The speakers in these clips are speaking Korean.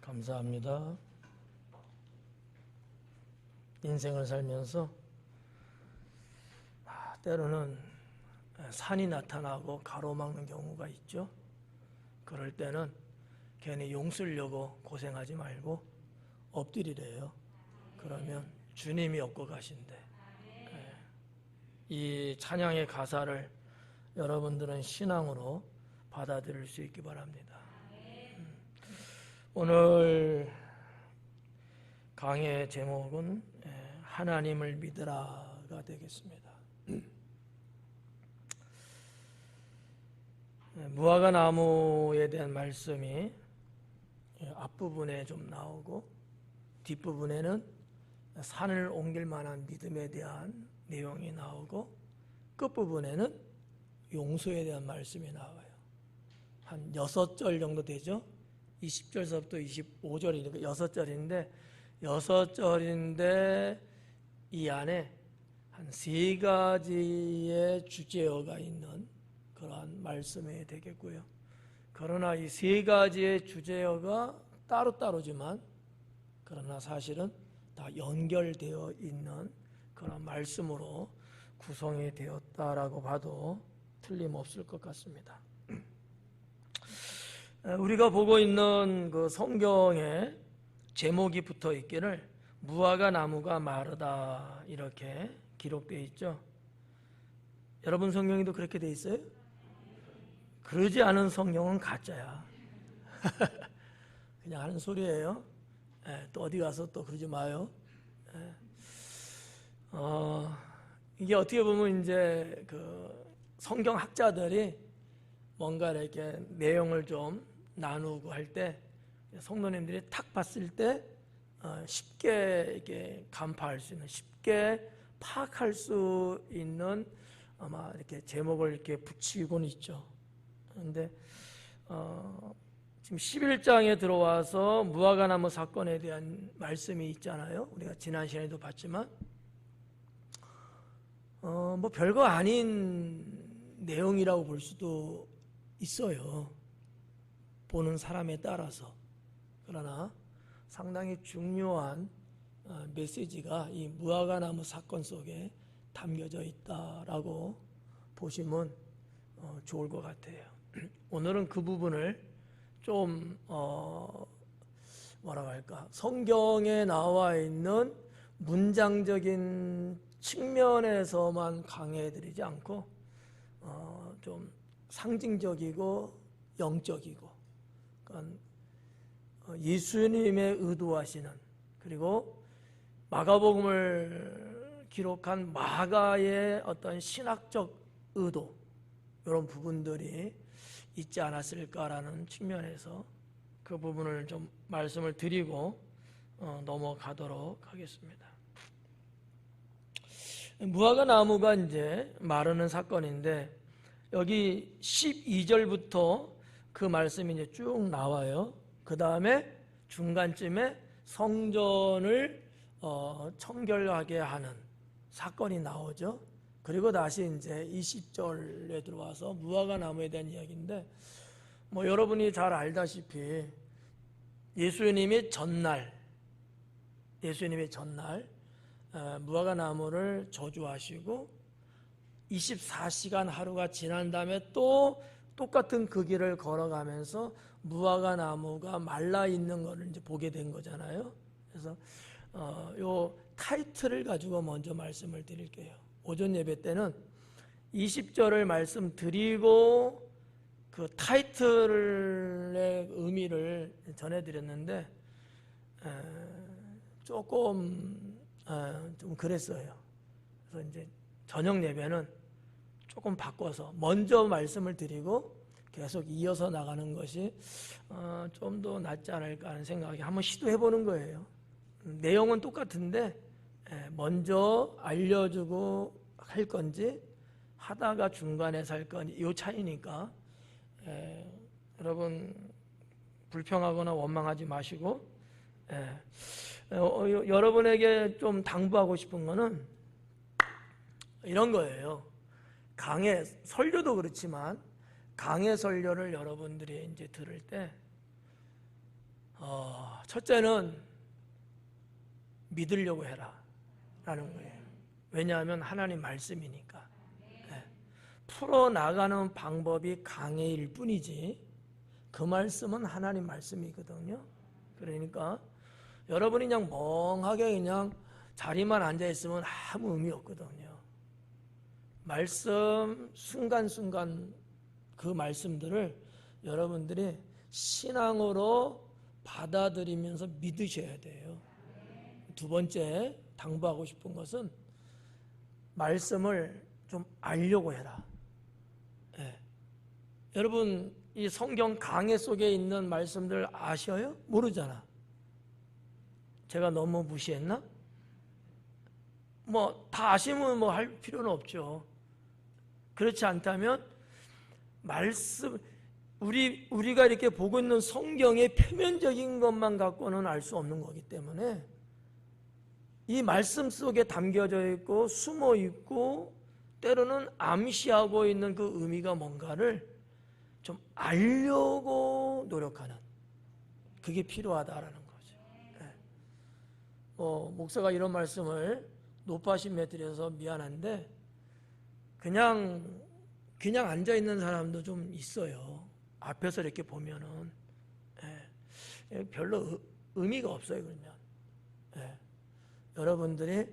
감사합니다. 인생을 살면서 때로는 산이 나타나고 가로막는 경우가 있죠. 그럴 때는 괜히 용 쓰려고 고생하지 말고 엎드리래요. 그러면 주님이 업고 가신대. 이 찬양의 가사를 여러분들은 신앙으로 받아들일 수 있기 바랍니다. 오늘 강의 제목은 하나님을 믿으라가 되겠습니다. 무화과 나무에 대한 말씀이 앞부분에 좀 나오고 뒷부분에는 산을 옮길 만한 믿음에 대한 내용이 나오고 끝부분에는 용서에 대한 말씀이 나와요. 한 6절 정도 되죠. 20절서부터 25절이니까 6절인데 이 안에 한 3가지의 주제어가 있는 그러한 말씀이 되겠고요. 그러나 이 3가지의 주제어가 따로따로지만 그러나 사실은 다 연결되어 있는 그런 말씀으로 구성이 되었다라고 봐도 틀림없을 것 같습니다. 우리가 보고 있는 그 성경에 제목이 붙어 있기를 무화과 나무가 마르다 이렇게 기록되어 있죠. 여러분 성경에도 그렇게 되어 있어요? 그러지 않은 성경은 가짜야. 그냥 하는 소리예요. 또 어디 가서 또 그러지 마요. 이게 어떻게 보면 이제 그 성경 학자들이 뭔가 이렇게 내용을 좀 나누고 할 때 성도님들이 탁 봤을 때 쉽게 이렇게 간파할 수 있는, 쉽게 파악할 수 있는 아마 이렇게 제목을 이렇게 붙이고는 있죠. 그런데 지금 11장에 들어와서 무화과나무 사건에 대한 말씀이 있잖아요. 우리가 지난 시간에도 봤지만 뭐 별거 아닌 내용이라고 볼 수도 있어요. 보는 사람에 따라서. 그러나 상당히 중요한 메시지가 이 무화과나무 사건 속에 담겨져 있다라고 보시면 좋을 것 같아요. 오늘은 그 부분을 좀 뭐라고 할까, 성경에 나와 있는 문장적인 측면에서만 강해드리지 않고 좀 상징적이고 영적이고, 그러니까 예수님의 의도하시는, 그리고 마가복음을 기록한 마가의 어떤 신학적 의도, 이런 부분들이 있지 않았을까라는 측면에서 그 부분을 좀 말씀을 드리고 넘어가도록 하겠습니다. 무화과 나무가 이제 마르는 사건인데 여기 12절부터 그 말씀이 이제 쭉 나와요. 그 다음에 중간쯤에 성전을 청결하게 하는 사건이 나오죠. 그리고 다시 이제 20절에 들어와서 무화과 나무에 대한 이야기인데, 뭐 여러분이 잘 알다시피 예수님이 전날 무화과 나무를 저주하시고 24시간 하루가 지난 다음에 또 똑같은 그 길을 걸어가면서 무화과 나무가 말라 있는 것을 이제 보게 된 거잖아요. 그래서 요 타이틀을 가지고 먼저 말씀을 드릴게요. 오전 예배 때는 20절을 말씀드리고 그 타이틀의 의미를 전해드렸는데 조금 좀 그랬어요. 그래서 이제 저녁 예배는 조금 바꿔서 먼저 말씀을 드리고 계속 이어서 나가는 것이 좀 더 낫지 않을까 하는 생각이, 한번 시도해보는 거예요. 내용은 똑같은데 먼저 알려주고 할 건지 하다가 중간에서 할 건지 이 차이니까 여러분 불평하거나 원망하지 마시고 여러분에게 좀 당부하고 싶은 거는 이런 거예요. 강의 설교도 그렇지만 강의 설교를 여러분들이 이제 들을 때 첫째는 믿으려고 해라 라는 거예요. 왜냐하면 하나님 말씀이니까. 풀어나가는 방법이 강해일 뿐이지 그 말씀은 하나님 말씀이거든요. 그러니까 여러분이 그냥 멍하게 그냥 자리만 앉아있으면 아무 의미 없거든요. 말씀 순간순간 그 말씀들을 여러분들이 신앙으로 받아들이면서 믿으셔야 돼요. 두 번째 당부하고 싶은 것은 말씀을 좀 알려고 해라. 여러분 이 성경 강해 속에 있는 말씀들 아셔요? 모르잖아. 제가 너무 무시했나? 다 아시면 할 필요는 없죠. 그렇지 않다면 말씀 우리가 이렇게 보고 있는 성경의 표면적인 것만 갖고는 알 수 없는 거기 때문에 이 말씀 속에 담겨져 있고 숨어 있고 때로는 암시하고 있는 그 의미가 뭔가를 좀 알려고 노력하는 그게 필요하다라는 거죠. 목사가 이런 말씀을 높아심에 드려서 미안한데 그냥 앉아있는 사람도 좀 있어요. 앞에서 이렇게 보면은 별로 의미가 없어요. 그러면 여러분들이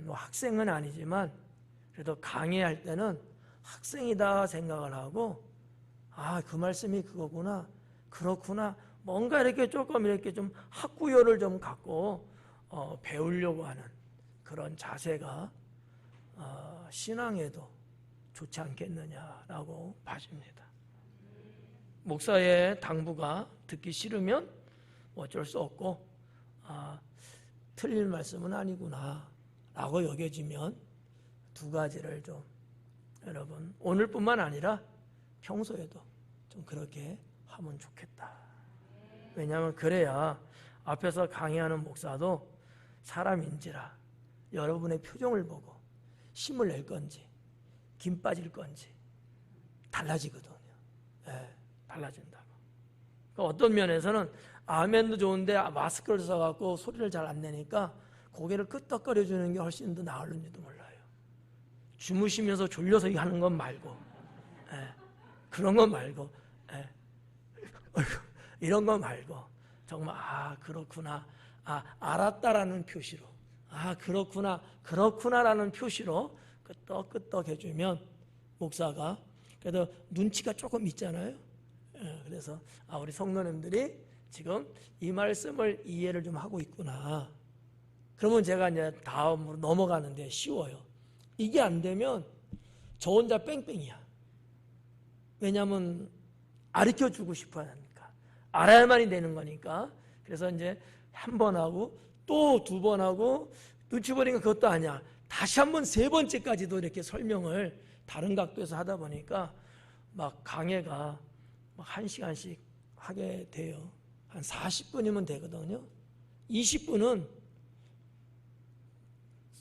학생은 아니지만 그래도 강의할 때는 학생이다 생각을 하고 그 말씀이 그거구나 그렇구나 뭔가 이렇게 조금 이렇게 좀 학구열을 좀 갖고 배우려고 하는 그런 자세가 신앙에도 좋지 않겠느냐라고 봐집니다. 목사의 당부가 듣기 싫으면 어쩔 수 없고 틀린 말씀은 아니구나 라고 여겨지면 두 가지를 좀 여러분 오늘뿐만 아니라 평소에도 좀 그렇게 하면 좋겠다. 왜냐하면 그래야 앞에서 강의하는 목사도 사람인지라 여러분의 표정을 보고 힘을 낼 건지 김 빠질 건지 달라지거든요. 달라진다고. 그러니까 어떤 면에서는 아멘도 좋은데 마스크를 써갖고 소리를 잘 안 내니까 고개를 끄덕거려 주는 게 훨씬 더 나을는지도 몰라요. 주무시면서 졸려서 하는 건 말고 그런 건 말고 이런 거 말고 정말 그렇구나 알았다라는 표시로 그렇구나라는 표시로 끄떡끄떡 해주면 목사가 그래도 눈치가 조금 있잖아요. 그래서 우리 성도님들이 지금 이 말씀을 이해를 좀 하고 있구나. 그러면 제가 이제 다음으로 넘어가는데 쉬워요. 이게 안 되면 저 혼자 뺑뺑이야. 왜냐하면 가르쳐주고 싶어야 하니까 알아야만이 되는 거니까. 그래서 이제 한 번 하고 또 두 번 하고 눈치 보니까 그것도 아니야. 다시 한 번 세 번째까지도 이렇게 설명을 다른 각도에서 하다 보니까 막 강해가 막 1시간씩 하게 돼요. 한 40분이면 되거든요. 20분은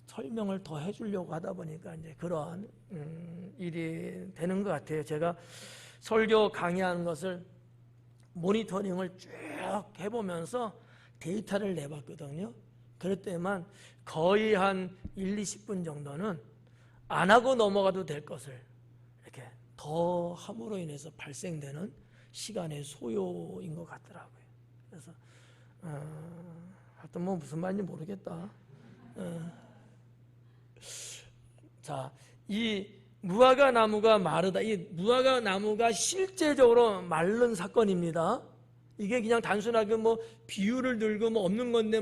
설명을 더 해주려고 하다 보니까 이제 그러한 일이 되는 것 같아요. 제가 설교 강의하는 것을 모니터링을 쭉 해보면서 데이터를 내봤거든요. 그럴 때만 거의 한 1, 20분 정도는 안 하고 넘어가도 될 것을 이렇게 더 함으로 인해서 발생되는 시간의 소요인 것 같더라고요. 그래서 하여튼 무슨 말인지 모르겠다. 자, 이 무화과 나무가 마르다. 이 무화과 나무가 실제적으로 마른 사건입니다. 이게 그냥 단순하게 비유를 들고 없는 건데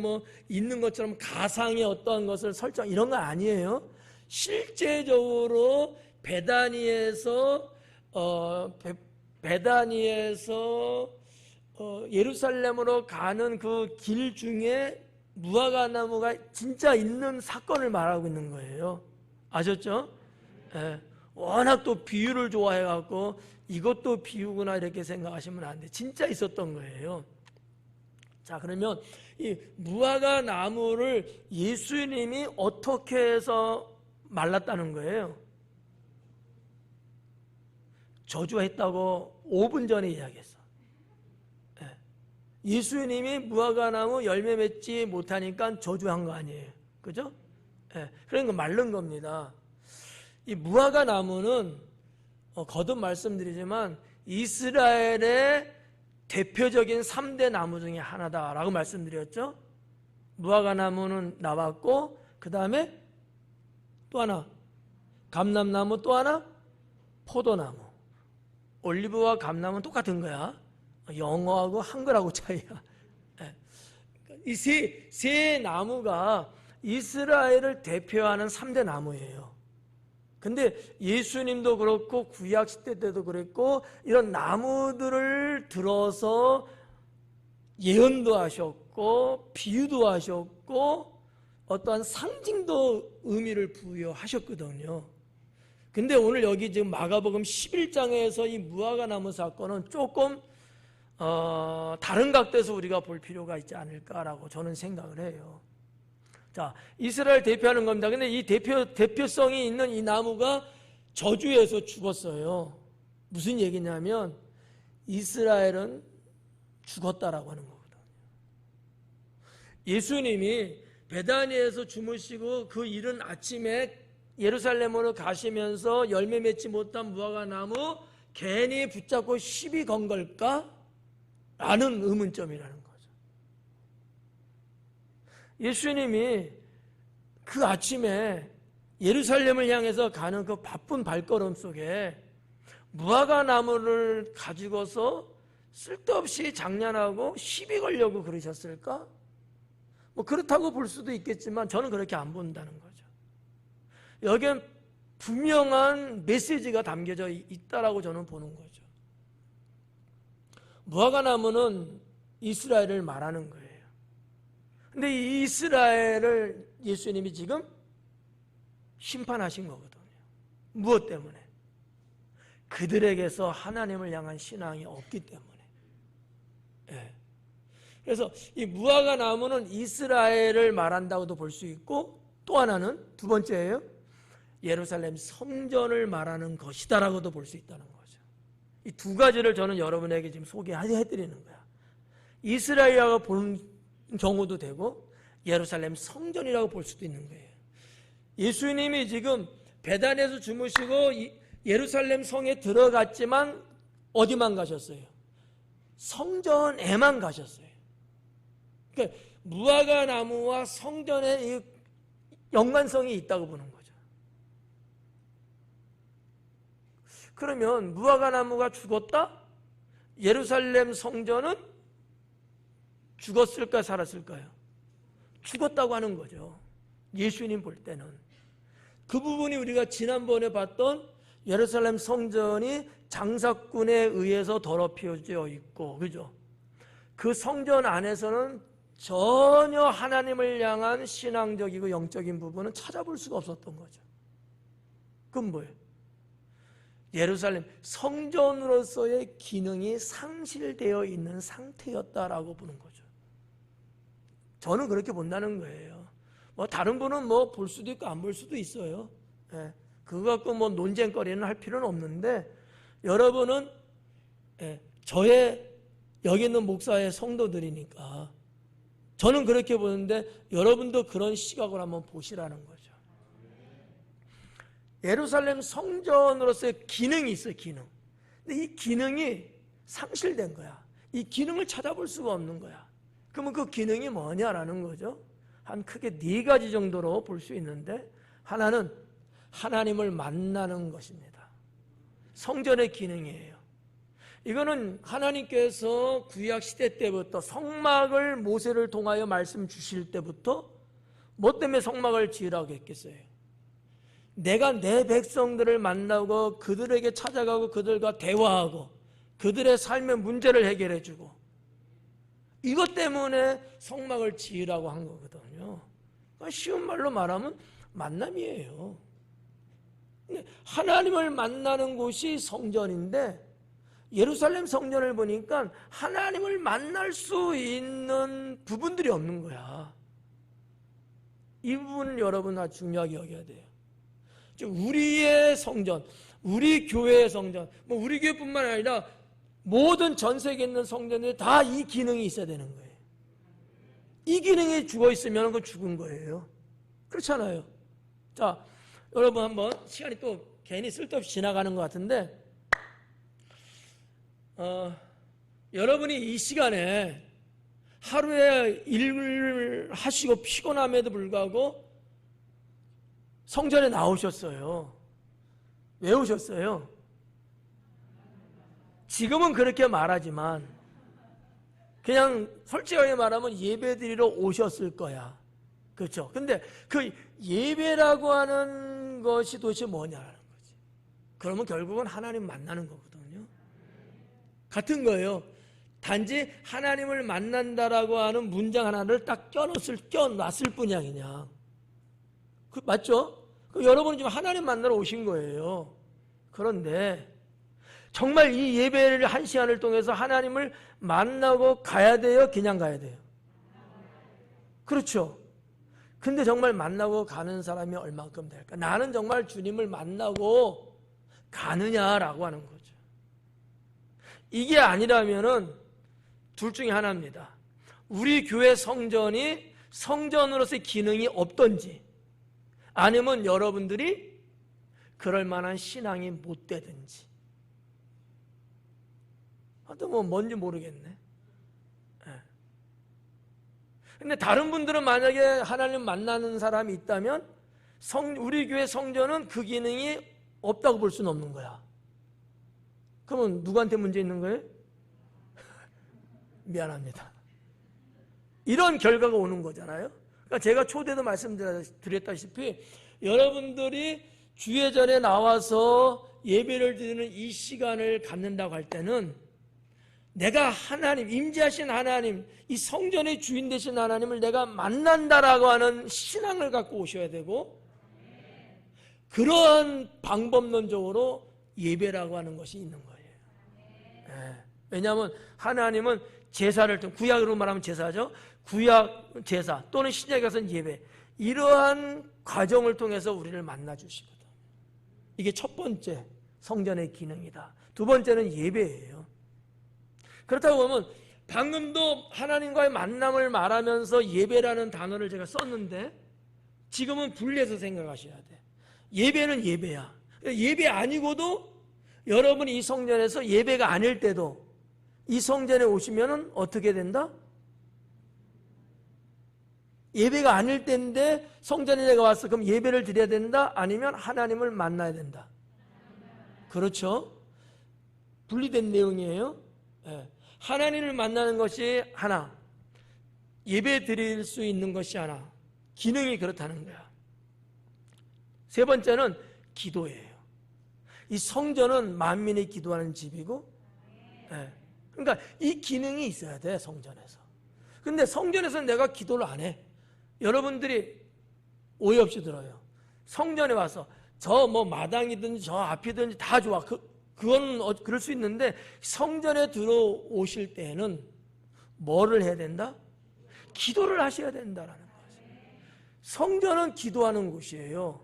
있는 것처럼 가상의 어떠한 것을 설정 이런 거 아니에요. 실제적으로 베다니에서 예루살렘으로 가는 그 길 중에 무화과 나무가 진짜 있는 사건을 말하고 있는 거예요. 아셨죠? 워낙 또 비유를 좋아해갖고 이것도 비유구나 이렇게 생각하시면 안 돼. 진짜 있었던 거예요. 자, 그러면 이 무화과 나무를 예수님이 어떻게 해서 말랐다는 거예요? 저주했다고 5분 전에 이야기했어. 예수님이 무화과나무 열매 맺지 못하니까 저주한 거 아니에요. 그죠? 예, 그러니까 마른 겁니다. 이 무화과 나무는 거듭 말씀드리지만 이스라엘의 대표적인 3대 나무 중에 하나다라고 말씀드렸죠. 무화과 나무는 나왔고 그 다음에 또 하나 감람나무, 또 하나 포도나무. 올리브와 감람은 똑같은 거야. 영어하고 한글하고 차이야. 이 세 나무가 이스라엘을 대표하는 3대 나무예요. 근데 예수님도 그렇고 구약 시대 때도 그랬고 이런 나무들을 들어서 예언도 하셨고 비유도 하셨고 어떠한 상징도 의미를 부여하셨거든요. 근데 오늘 여기 지금 마가복음 11장에서 이 무화과 나무 사건은 조금 다른 각도에서 우리가 볼 필요가 있지 않을까라고 저는 생각을 해요. 자, 이스라엘 대표하는 겁니다. 근데 이 대표성이 있는 이 나무가 저주에서 죽었어요. 무슨 얘기냐면 이스라엘은 죽었다라고 하는 거거든요. 예수님이 베다니에서 주무시고 그 이른 아침에 예루살렘으로 가시면서 열매 맺지 못한 무화과 나무 괜히 붙잡고 시비 건 걸까? 라는 의문점이라는 거죠. 예수님이 그 아침에 예루살렘을 향해서 가는 그 바쁜 발걸음 속에 무화과 나무를 가지고서 쓸데없이 장난하고 시비 걸려고 그러셨을까? 뭐 그렇다고 볼 수도 있겠지만 저는 그렇게 안 본다는 거죠. 여기엔 분명한 메시지가 담겨져 있다라고 저는 보는 거죠. 무화과 나무는 이스라엘을 말하는 거예요. 근데 이 이스라엘을 예수님이 지금 심판하신 거거든요. 무엇 때문에? 그들에게서 하나님을 향한 신앙이 없기 때문에. 예. 그래서 이 무화과 나무는 이스라엘을 말한다고도 볼 수 있고 또 하나는 두 번째예요. 예루살렘 성전을 말하는 것이다라고도 볼 수 있다는 거죠. 이 두 가지를 저는 여러분에게 지금 소개해드리는 거야. 이스라엘이라고 보는 경우도 되고 예루살렘 성전이라고 볼 수도 있는 거예요. 예수님이 지금 베단에서 주무시고 예루살렘 성에 들어갔지만 어디만 가셨어요? 성전에만 가셨어요. 그러니까 무화과 나무와 성전의 이 연관성이 있다고 보는 거죠. 그러면 무화과 나무가 죽었다? 예루살렘 성전은 죽었을까 살았을까요? 죽었다고 하는 거죠. 예수님 볼 때는. 그 부분이 우리가 지난번에 봤던 예루살렘 성전이 장사꾼에 의해서 더럽혀져 있고, 그죠? 그 성전 안에서는 전혀 하나님을 향한 신앙적이고 영적인 부분은 찾아볼 수가 없었던 거죠. 그건 뭐예요? 예루살렘 성전으로서의 기능이 상실되어 있는 상태였다라고 보는 거죠. 저는 그렇게 본다는 거예요. 뭐 다른 분은 뭐 볼 수도 있고 안 볼 수도 있어요. 예, 그거 갖고 뭐 논쟁거리는 할 필요는 없는데 여러분은 저의 여기 있는 목사의 성도들이니까 저는 그렇게 보는데 여러분도 그런 시각을 한번 보시라는 거죠. 예루살렘 성전으로서의 기능이 있어요. 기능. 근데 이 기능이 상실된 거야. 이 기능을 찾아볼 수가 없는 거야. 그러면 그 기능이 뭐냐라는 거죠. 한 크게 4가지 정도로 볼 수 있는데 하나는 하나님을 만나는 것입니다. 성전의 기능이에요. 이거는 하나님께서 구약 시대 때부터 성막을 모세를 통하여 말씀 주실 때부터 뭐 때문에 성막을 지으라고 했겠어요? 내가 내 백성들을 만나고 그들에게 찾아가고 그들과 대화하고 그들의 삶의 문제를 해결해 주고 이것 때문에 성막을 지으라고 한 거거든요. 쉬운 말로 말하면 만남이에요. 하나님을 만나는 곳이 성전인데 예루살렘 성전을 보니까 하나님을 만날 수 있는 부분들이 없는 거야. 이 부분은 여러분 아주 중요하게 여겨야 돼요. 우리의 성전, 우리 교회의 성전, 뭐 우리 교회뿐만 아니라 모든 전 세계에 있는 성전에 다 이 기능이 있어야 되는 거예요. 이 기능이 죽어 있으면 그건 죽은 거예요. 그렇잖아요. 자, 여러분 한번 시간이 또 괜히 쓸데없이 지나가는 것 같은데 여러분이 이 시간에 하루에 일을 하시고 피곤함에도 불구하고 성전에 나오셨어요. 왜 오셨어요? 지금은 그렇게 말하지만 그냥 솔직하게 말하면 예배드리러 오셨을 거야. 그렇죠? 근데 그 예배라고 하는 것이 도대체 뭐냐는 거지. 그러면 결국은 하나님 만나는 거거든요. 같은 거예요. 단지 하나님을 만난다라고 하는 문장 하나를 딱 껴놨을 뿐이야 그냥. 맞죠? 여러분은 지금 하나님 만나러 오신 거예요. 그런데 정말 이 예배를 한 시간을 통해서 하나님을 만나고 가야 돼요? 그냥 가야 돼요? 그렇죠. 근데 정말 만나고 가는 사람이 얼만큼 될까? 나는 정말 주님을 만나고 가느냐라고 하는 거죠. 이게 아니라면은 둘 중에 하나입니다. 우리 교회 성전이 성전으로서의 기능이 없던지 아니면 여러분들이 그럴 만한 신앙이 못 되든지. 하여튼 뭐 뭔지 모르겠네. 근데 다른 분들은 만약에 하나님 만나는 사람이 있다면 우리 교회 성전은 그 기능이 없다고 볼 수는 없는 거야. 그러면 누구한테 문제 있는 거예요? 미안합니다. 이런 결과가 오는 거잖아요. 그러니까 제가 초대도 말씀드렸다시피 여러분들이 주예전에 나와서 예배를 드리는 이 시간을 갖는다고 할 때는 내가 하나님, 임재하신 하나님, 이 성전의 주인 되신 하나님을 내가 만난다라고 하는 신앙을 갖고 오셔야 되고 그러한 방법론적으로 예배라고 하는 것이 있는 거예요. 네. 왜냐하면 하나님은 제사를 통해, 구약으로 말하면 제사죠. 구약 제사 또는 신약에 가서는 예배, 이러한 과정을 통해서 우리를 만나주시거든. 이게 첫 번째 성전의 기능이다. 두 번째는 예배예요. 그렇다고 보면 방금도 하나님과의 만남을 말하면서 예배라는 단어를 제가 썼는데 지금은 분리해서 생각하셔야 돼. 예배는 예배야. 예배 아니고도 여러분이 이 성전에서 예배가 아닐 때도 이 성전에 오시면은 어떻게 된다? 예배가 아닐 때인데 성전에 내가 왔어. 그럼 예배를 드려야 된다? 아니면 하나님을 만나야 된다? 그렇죠? 분리된 내용이에요. 네. 하나님을 만나는 것이 하나, 예배 드릴 수 있는 것이 하나, 기능이 그렇다는 거야. 세 번째는 기도예요. 이 성전은 만민이 기도하는 집이고, 네. 그러니까 이 기능이 있어야 돼, 성전에서. 근데 성전에서 내가 기도를 안 해. 여러분들이 오해 없이 들어요. 성전에 와서 저 뭐 마당이든지 저 앞이든지 다 좋아. 그건 그럴 수 있는데 성전에 들어오실 때는 뭐를 해야 된다? 기도를 하셔야 된다라는 거죠. 성전은 기도하는 곳이에요.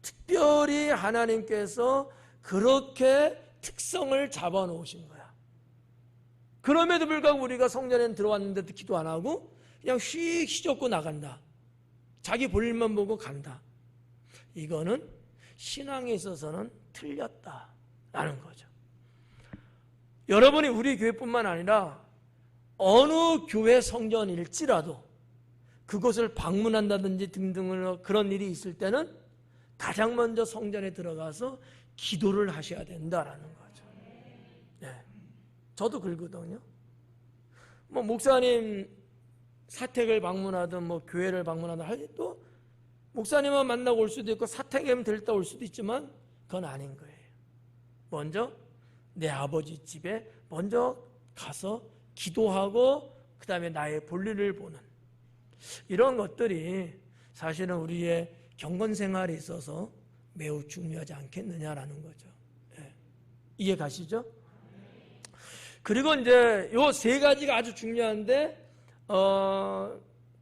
특별히 하나님께서 그렇게 특성을 잡아놓으신 거야. 그럼에도 불구하고 우리가 성전에 들어왔는데도 기도 안 하고 그냥 휙 휘젓고 나간다. 자기 볼일만 보고 간다. 이거는 신앙에 있어서는 틀렸다라는 거죠. 여러분이 우리 교회뿐만 아니라 어느 교회 성전일지라도 그곳을 방문한다든지 등등으로 그런 일이 있을 때는 가장 먼저 성전에 들어가서 기도를 하셔야 된다라는 거죠. 네. 저도 그러거든요. 뭐 목사님 사택을 방문하든 뭐 교회를 방문하든 할 때도 목사님만 만나고 올 수도 있고 사택에만 들다 올 수도 있지만 그건 아닌 거예요. 먼저 내 아버지 집에 먼저 가서 기도하고 그 다음에 나의 볼일을 보는 이런 것들이 사실은 우리의 경건 생활에 있어서 매우 중요하지 않겠느냐라는 거죠. 네. 이해 가시죠? 그리고 이제 요 세 가지가 아주 중요한데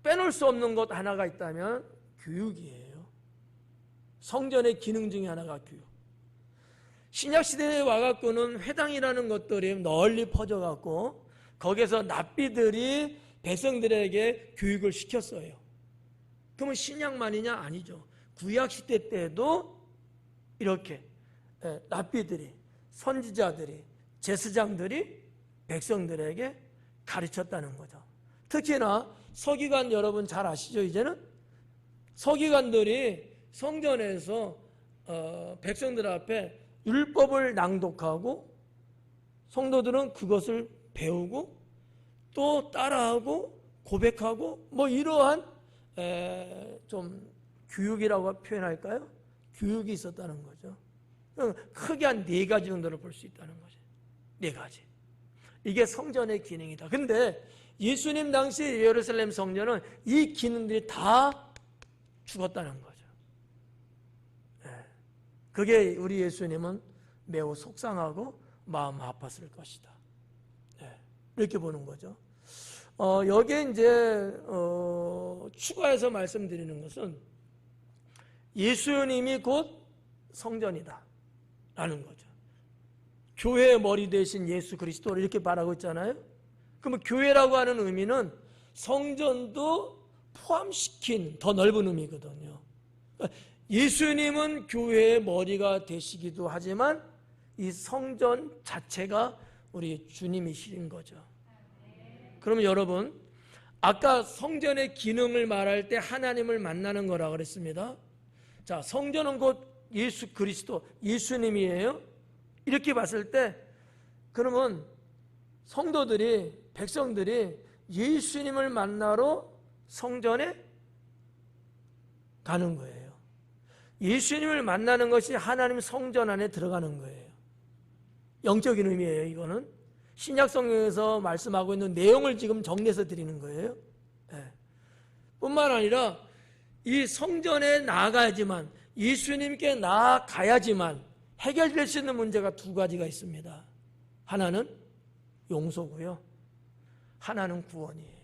빼놓을 수 없는 것 하나가 있다면 교육이에요. 성전의 기능 중에 하나가 교육. 신약 시대에 와갖고는 회당이라는 것들이 널리 퍼져갖고 거기서 랍비들이 백성들에게 교육을 시켰어요. 그러면 신약만이냐? 아니죠. 구약 시대 때도 이렇게 랍비들이, 선지자들이, 제사장들이 백성들에게 가르쳤다는 거죠. 특히나 서기관 여러분 잘 아시죠? 이제는 서기관들이 성전에서 백성들 앞에 율법을 낭독하고 성도들은 그것을 배우고 또 따라하고 고백하고 뭐 이러한 좀 교육이라고 표현할까요? 교육이 있었다는 거죠. 크게 한 4가지 정도를 볼 수 있다는 거죠. 4가지. 이게 성전의 기능이다. 근데 예수님 당시 예루살렘 성전은 이 기능들이 다 죽었다는 거죠. 그게 우리 예수님은 매우 속상하고 마음 아팠을 것이다. 이렇게 보는 거죠. 여기에 이제 추가해서 말씀드리는 것은 예수님이 곧 성전이다 라는 거죠. 교회의 머리 대신 예수 그리스도를 이렇게 말하고 있잖아요. 그러면 교회라고 하는 의미는 성전도 포함시킨 더 넓은 의미거든요. 예수님은 교회의 머리가 되시기도 하지만 이 성전 자체가 우리 주님이신 거죠. 그러면 여러분, 아까 성전의 기능을 말할 때 하나님을 만나는 거라고 그랬습니다. 자, 성전은 곧 예수 그리스도, 예수님이에요. 이렇게 봤을 때 그러면 성도들이, 백성들이 예수님을 만나러 성전에 가는 거예요. 예수님을 만나는 것이 하나님 성전 안에 들어가는 거예요. 영적인 의미예요. 이거는 신약 성경에서 말씀하고 있는 내용을 지금 정리해서 드리는 거예요. 뿐만 아니라 이 성전에 나아가야지만, 예수님께 나아가야지만 해결될 수 있는 문제가 2가지가 있습니다. 하나는 용서고요, 하나는 구원이에요.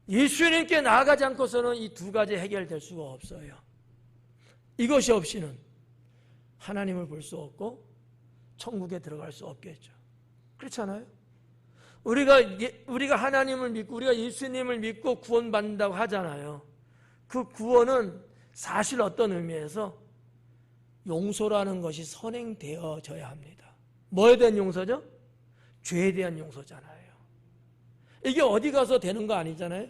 예수님께 나아가지 않고서는 이 2가지 해결될 수가 없어요. 이것이 없이는 하나님을 볼 수 없고 천국에 들어갈 수 없겠죠. 그렇잖아요? 우리가 하나님을 믿고 우리가 예수님을 믿고 구원받는다고 하잖아요. 그 구원은 사실 어떤 의미에서 용서라는 것이 선행되어져야 합니다. 뭐에 대한 용서죠? 죄에 대한 용서잖아요. 이게 어디 가서 되는 거 아니잖아요.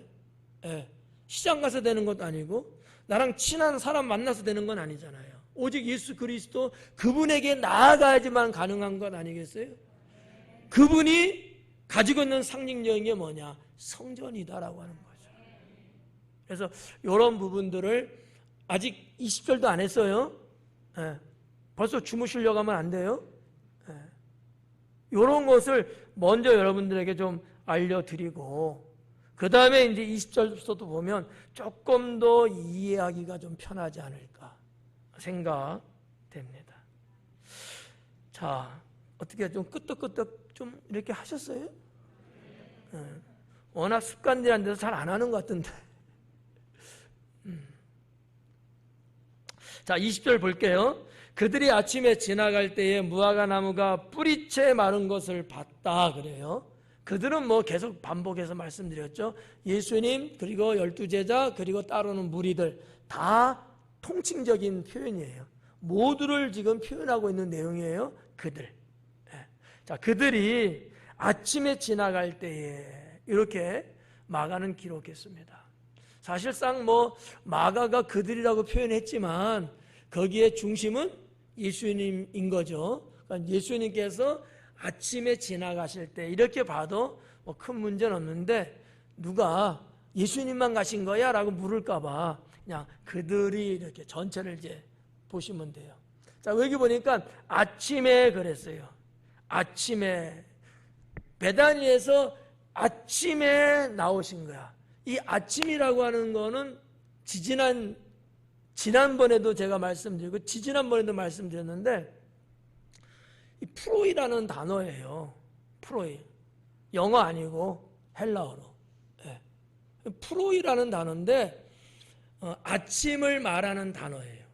시장 가서 되는 것도 아니고 나랑 친한 사람 만나서 되는 건 아니잖아요. 오직 예수 그리스도 그분에게 나아가야지만 가능한 것 아니겠어요? 그분이 가지고 있는 상징적인 게 뭐냐? 성전이다라고 하는 거죠. 그래서 이런 부분들을 아직 20절도 안 했어요. 벌써 주무시려고 하면 안 돼요. 이런 것을 먼저 여러분들에게 좀 알려드리고 그 다음에 이제 20절부터도 보면 조금 더 이해하기가 좀 편하지 않을까 생각됩니다. 자, 어떻게 좀 끄떡끄떡 좀 이렇게 하셨어요? 워낙 습관들이 안 돼서 잘 안 하는 것 같은데. 자, 20절 볼게요. 그들이 아침에 지나갈 때에 무화과 나무가 뿌리채 마른 것을 봤다 그래요. 그들은 뭐 계속 반복해서 말씀드렸죠. 예수님 그리고 12제자 그리고 따르는 무리들 다 통칭적인 표현이에요. 모두를 지금 표현하고 있는 내용이에요. 그들. 자, 그들이 아침에 지나갈 때에 이렇게 마가는 기록했습니다. 사실상 뭐 마가가 그들이라고 표현했지만 거기에 중심은 예수님인 거죠. 그러니까 예수님께서 아침에 지나가실 때 이렇게 봐도 뭐 큰 문제는 없는데 누가 예수님만 가신 거야? 라고 물을까 봐 그냥 그들이 이렇게 전체를 이제 보시면 돼요. 자, 여기 보니까 아침에 그랬어요. 아침에 베다니에서 아침에 나오신 거야. 이 아침이라고 하는 거는 지난번에도 제가 말씀드리고 지지난번에도 말씀드렸는데 이 프로이라는 단어예요. 프로이. 영어 아니고 헬라어로. 프로이라는 단어인데 아침을 말하는 단어예요.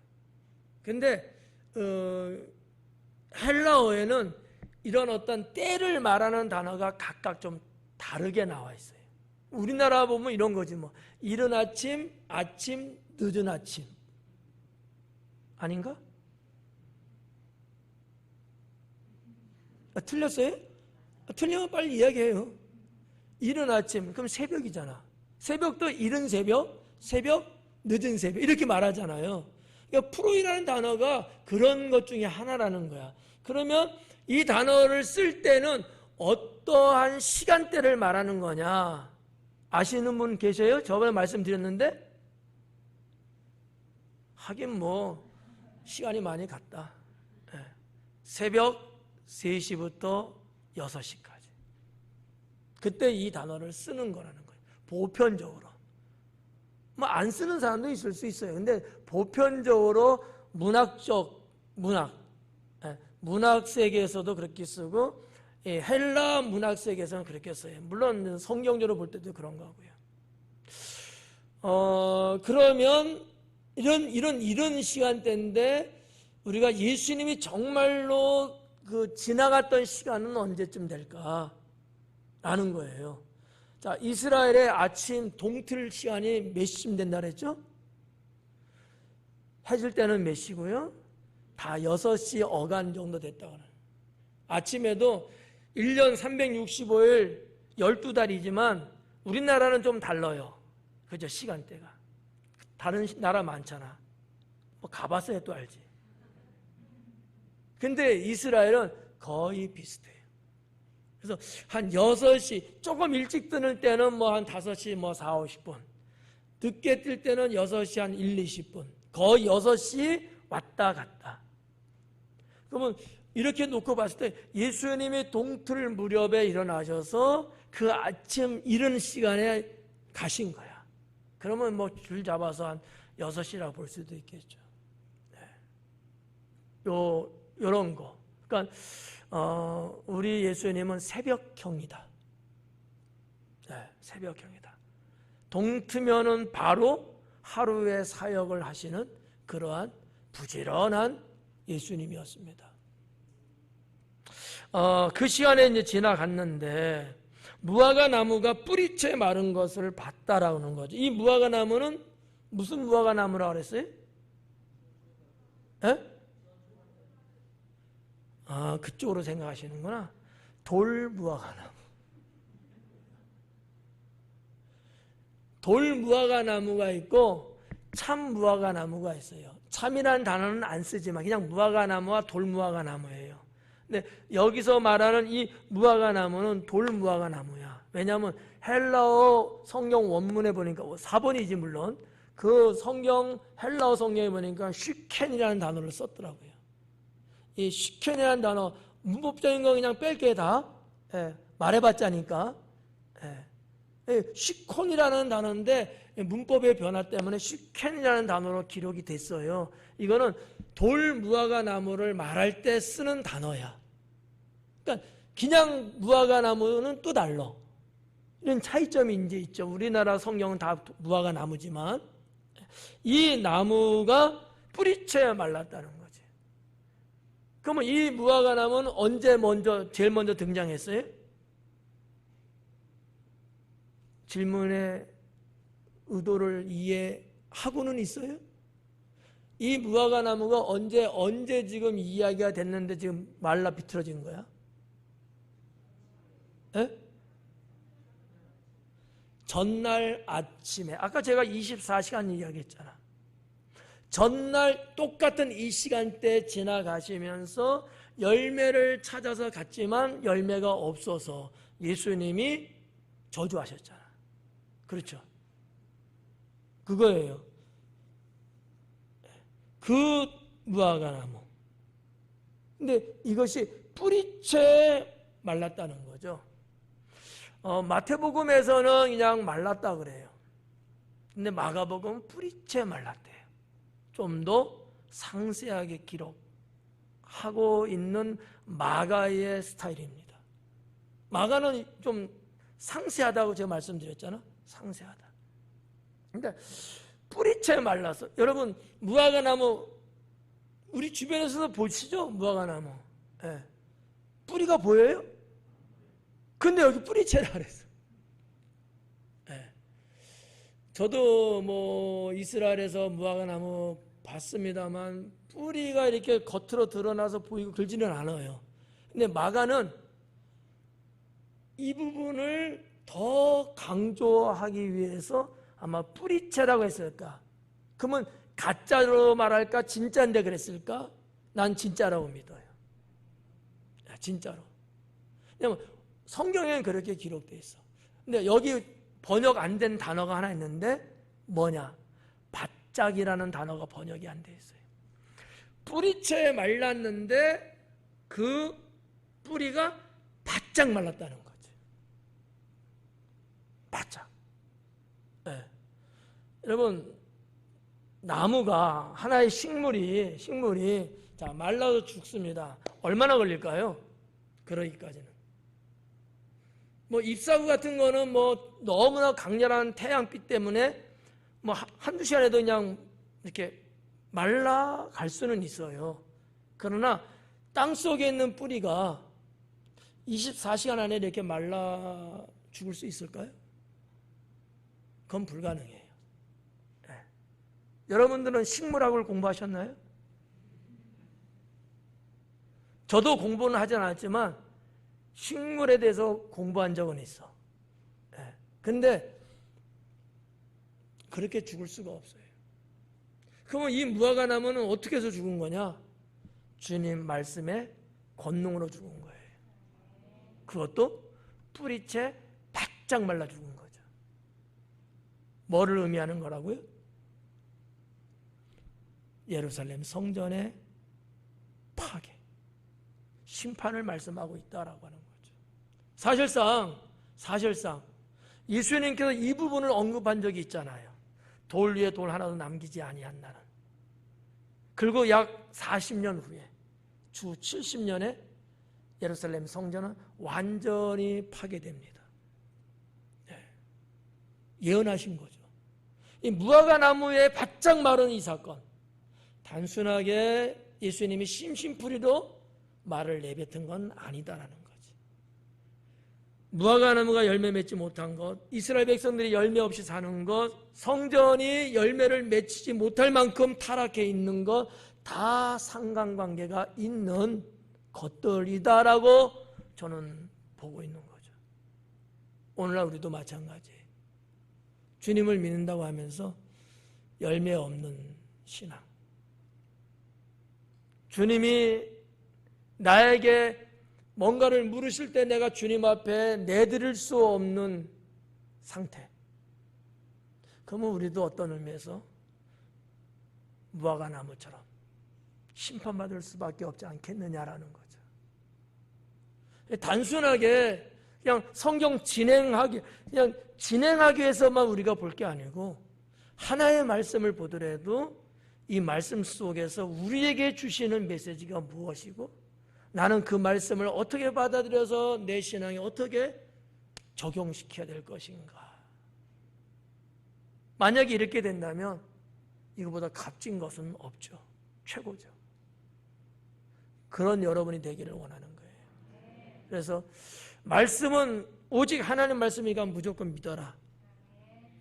근데 헬라어에는 이런 어떤 때를 말하는 단어가 각각 좀 다르게 나와 있어요. 우리나라 보면 이런 거지 뭐 이른 아침, 아침, 늦은 아침 아닌가? 틀렸어요? 틀리면 빨리 이야기해요. 이른 아침 그럼 새벽이잖아. 새벽도 이른 새벽, 새벽, 늦은 새벽 이렇게 말하잖아요. 그러니까 프로이라는 단어가 그런 것 중에 하나라는 거야. 그러면 이 단어를 쓸 때는 어떠한 시간대를 말하는 거냐 아시는 분 계세요? 저번에 말씀드렸는데 하긴 뭐 시간이 많이 갔다. 새벽 3시부터 6시까지 그때 이 단어를 쓰는 거라는 거예요. 보편적으로 뭐 안 쓰는 사람도 있을 수 있어요. 근데 보편적으로 문학 세계에서도 그렇게 쓰고 헬라 문학 세계에서는 그렇게 써요. 물론 성경적으로 볼 때도 그런 거고요. 그러면 이런 시간대인데 우리가 예수님이 정말로 그 지나갔던 시간은 언제쯤 될까? 라는 거예요. 자, 이스라엘의 아침 동틀 시간이 몇 시쯤 된다 그랬죠? 해질 때는 몇 시고요? 다 6시 어간 정도 됐다고 그래요. 아침에도 1년 365일 12달이지만 우리나라는 좀 달라요. 그죠? 시간대가. 다른 나라 많잖아. 뭐 가봤어야 또 알지. 근데 이스라엘은 거의 비슷해요. 그래서 한 6시, 조금 일찍 뜨는 때는 뭐 한 5시 뭐 4, 50분. 늦게 뜰 때는 6시 한 1, 20분. 거의 6시 왔다 갔다. 그러면 이렇게 놓고 봤을 때 예수님이 동틀 무렵에 일어나셔서 그 아침 이른 시간에 가신 거야. 그러면 뭐 줄 잡아서 한 6시라고 볼 수도 있겠죠. 요런 거. 그러니까 우리 예수님은 새벽형이다. 새벽형이다. 동트면은 바로 하루의 사역을 하시는 그러한 부지런한 예수님이었습니다. 그 시간에 이제 지나갔는데 무화과 나무가 뿌리채 마른 것을 봤다라는 거죠. 이 무화과 나무는 무슨 무화과 나무라고 그랬어요? 그쪽으로 생각하시는구나. 돌무화과나무. 돌무화과나무가 있고 참무화과나무가 있어요. 참이라는 단어는 안 쓰지만 그냥 무화과나무와 돌무화과나무예요. 근데 여기서 말하는 이 무화과나무는 돌무화과나무야. 왜냐하면 헬라어 성경 원문에 보니까 4번이지 물론 그 성경 헬라어 성경에 보니까 슈켄이라는 단어를 썼더라고요. 이 슈켄이라는 단어 문법적인 거 그냥 뺄게 다 말해봤자니까 슈콘이라는 단어인데 문법의 변화 때문에 슈켄이라는 단어로 기록이 됐어요. 이거는 돌무화과 나무를 말할 때 쓰는 단어야. 그러니까 그냥 무화과 나무는 또 달라. 이런 차이점이 이제 있죠. 우리나라 성경은 다 무화과 나무지만 이 나무가 뿌리채 말랐다는 거지. 그러면 이 무화과 나무는 언제 제일 먼저 등장했어요? 질문의 의도를 이해하고는 있어요? 이 무화과 나무가 언제 지금 이야기가 됐는데 지금 말라 비틀어진 거야? 전날 아침에 아까 제가 24시간 이야기했잖아. 전날 똑같은 이 시간대 지나가시면서 열매를 찾아서 갔지만 열매가 없어서 예수님이 저주하셨잖아. 그렇죠? 그거예요. 그 무화과나무. 근데 이것이 뿌리채 말랐다는 거죠. 마태복음에서는 그냥 말랐다 그래요. 근데 마가복음은 뿌리채 말랐대요. 좀 더 상세하게 기록하고 있는 마가의 스타일입니다. 마가는 좀 상세하다고 제가 말씀드렸잖아. 상세하다. 그러니까 뿌리채 말라서 여러분 무화과나무 우리 주변에서도 보시죠? 무화과나무. 예. 뿌리가 보여요? 근데 여기 뿌리채라 그랬어. 예. 저도 뭐 이스라엘에서 무화과나무 봤습니다만 뿌리가 이렇게 겉으로 드러나서 보이고 그러지는 않아요. 근데 마가는 이 부분을 더 강조하기 위해서 아마 뿌리채라고 했을까? 그러면 가짜로 말할까? 진짜인데 그랬을까? 난 진짜라고 믿어요. 진짜로. 왜냐면 성경에는 그렇게 기록되어 있어. 근데 여기 번역 안 된 단어가 하나 있는데 뭐냐? 바짝이라는 단어가 번역이 안 돼 있어요. 뿌리채에 말랐는데 그 뿌리가 바짝 말랐다는 거지. 바짝. 네. 여러분, 나무가 하나의 식물이 자 말라서 죽습니다. 얼마나 걸릴까요? 그러기까지는. 뭐 잎사구 같은 거는 뭐 너무나 강렬한 태양빛 때문에 뭐 한두 시간에도 그냥 이렇게 말라갈 수는 있어요. 그러나 땅 속에 있는 뿌리가 24시간 안에 이렇게 말라 죽을 수 있을까요? 그건 불가능해요. 네. 여러분들은 식물학을 공부하셨나요? 저도 공부는 하지 않았지만 식물에 대해서 공부한 적은 있어. 네. 근데 그렇게 죽을 수가 없어요. 그러면 이 무화과나무는 어떻게 해서 죽은 거냐? 주님 말씀에 권능으로 죽은 거예요. 그것도 뿌리채 바짝 말라 죽은 거죠. 뭐를 의미하는 거라고요? 예루살렘 성전의 파괴, 심판을 말씀하고 있다라고 하는 거죠. 사실상 예수님께서 이 부분을 언급한 적이 있잖아요. 돌 위에 돌 하나도 남기지 아니한다는. 그리고 약 40년 후에 주 70년에 예루살렘 성전은 완전히 파괴됩니다. 네. 예언하신 거죠. 이 무화과 나무에 바짝 마른 이 사건, 단순하게 예수님이 심심풀이로 말을 내뱉은 건 아니다라는 거지. 무화과 나무가 열매 맺지 못한 것, 이스라엘 백성들이 열매 없이 사는 것, 성전이 열매를 맺지 못할 만큼 타락해 있는 것, 다 상관관계가 있는 것들이다라고 저는 보고 있는 거죠. 오늘날 우리도 마찬가지예요. 주님을 믿는다고 하면서 열매 없는 신앙. 주님이 나에게 뭔가를 물으실 때 내가 주님 앞에 내드릴 수 없는 상태. 그러면 우리도 어떤 의미에서 무화과 나무처럼 심판받을 수밖에 없지 않겠느냐라는 거죠. 단순하게 그냥 성경 진행하기 위해서만 우리가 볼 게 아니고 하나의 말씀을 보더라도 이 말씀 속에서 우리에게 주시는 메시지가 무엇이고 나는 그 말씀을 어떻게 받아들여서 내 신앙에 어떻게 적용시켜야 될 것인가. 만약에 이렇게 된다면 이거보다 값진 것은 없죠. 최고죠. 그런 여러분이 되기를 원하는 거예요. 그래서 말씀은 오직 하나님 말씀이니까 무조건 믿어라.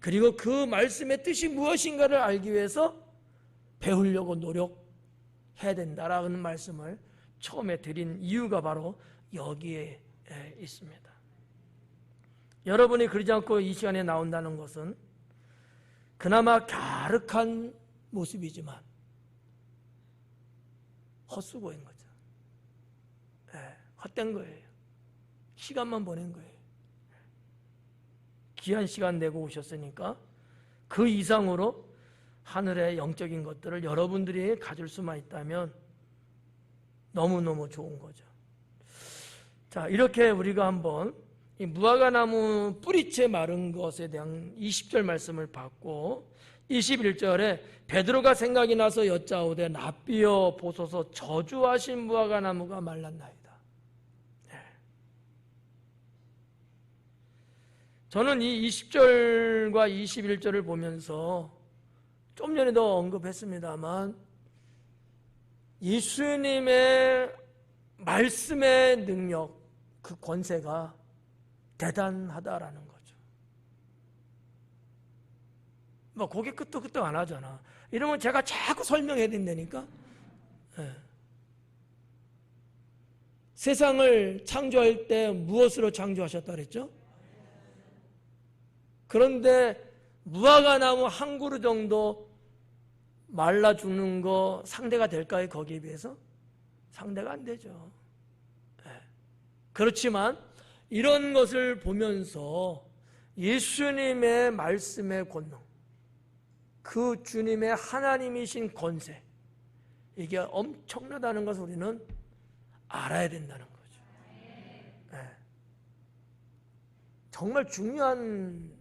그리고 그 말씀의 뜻이 무엇인가를 알기 위해서 배우려고 노력해야 된다라는 말씀을 처음에 드린 이유가 바로 여기에 있습니다. 여러분이 그러지 않고 이 시간에 나온다는 것은 그나마 갸륵한 모습이지만 헛수고인 거죠. 헛된 거예요. 시간만 보낸 거예요. 귀한 시간 내고 오셨으니까 그 이상으로 하늘의 영적인 것들을 여러분들이 가질 수만 있다면 너무너무 좋은 거죠. 자, 이렇게 우리가 한번 이 무화과 나무 뿌리채 마른 것에 대한 20절 말씀을 받고 21절에 베드로가 생각이 나서 여짜오되 랍비여 보소서 저주하신 무화과 나무가 말랐나이다. 저는 이 20절과 21절을 보면서 좀 전에도 언급했습니다만 예수님의 말씀의 능력, 그 권세가 대단하다라는 거죠. 뭐 고개 끄덕끄덕 안 하잖아. 이러면 제가 자꾸 설명해야 된다니까. 네. 세상을 창조할 때 무엇으로 창조하셨다 그랬죠? 그런데 무화과 나무 한 그루 정도 말라 죽는 거 상대가 될까요? 거기에 비해서? 상대가 안 되죠. 네. 그렇지만 이런 것을 보면서 예수님의 말씀의 권능, 그 주님의 하나님이신 권세, 이게 엄청나다는 것을 우리는 알아야 된다는 거죠. 네. 정말 중요한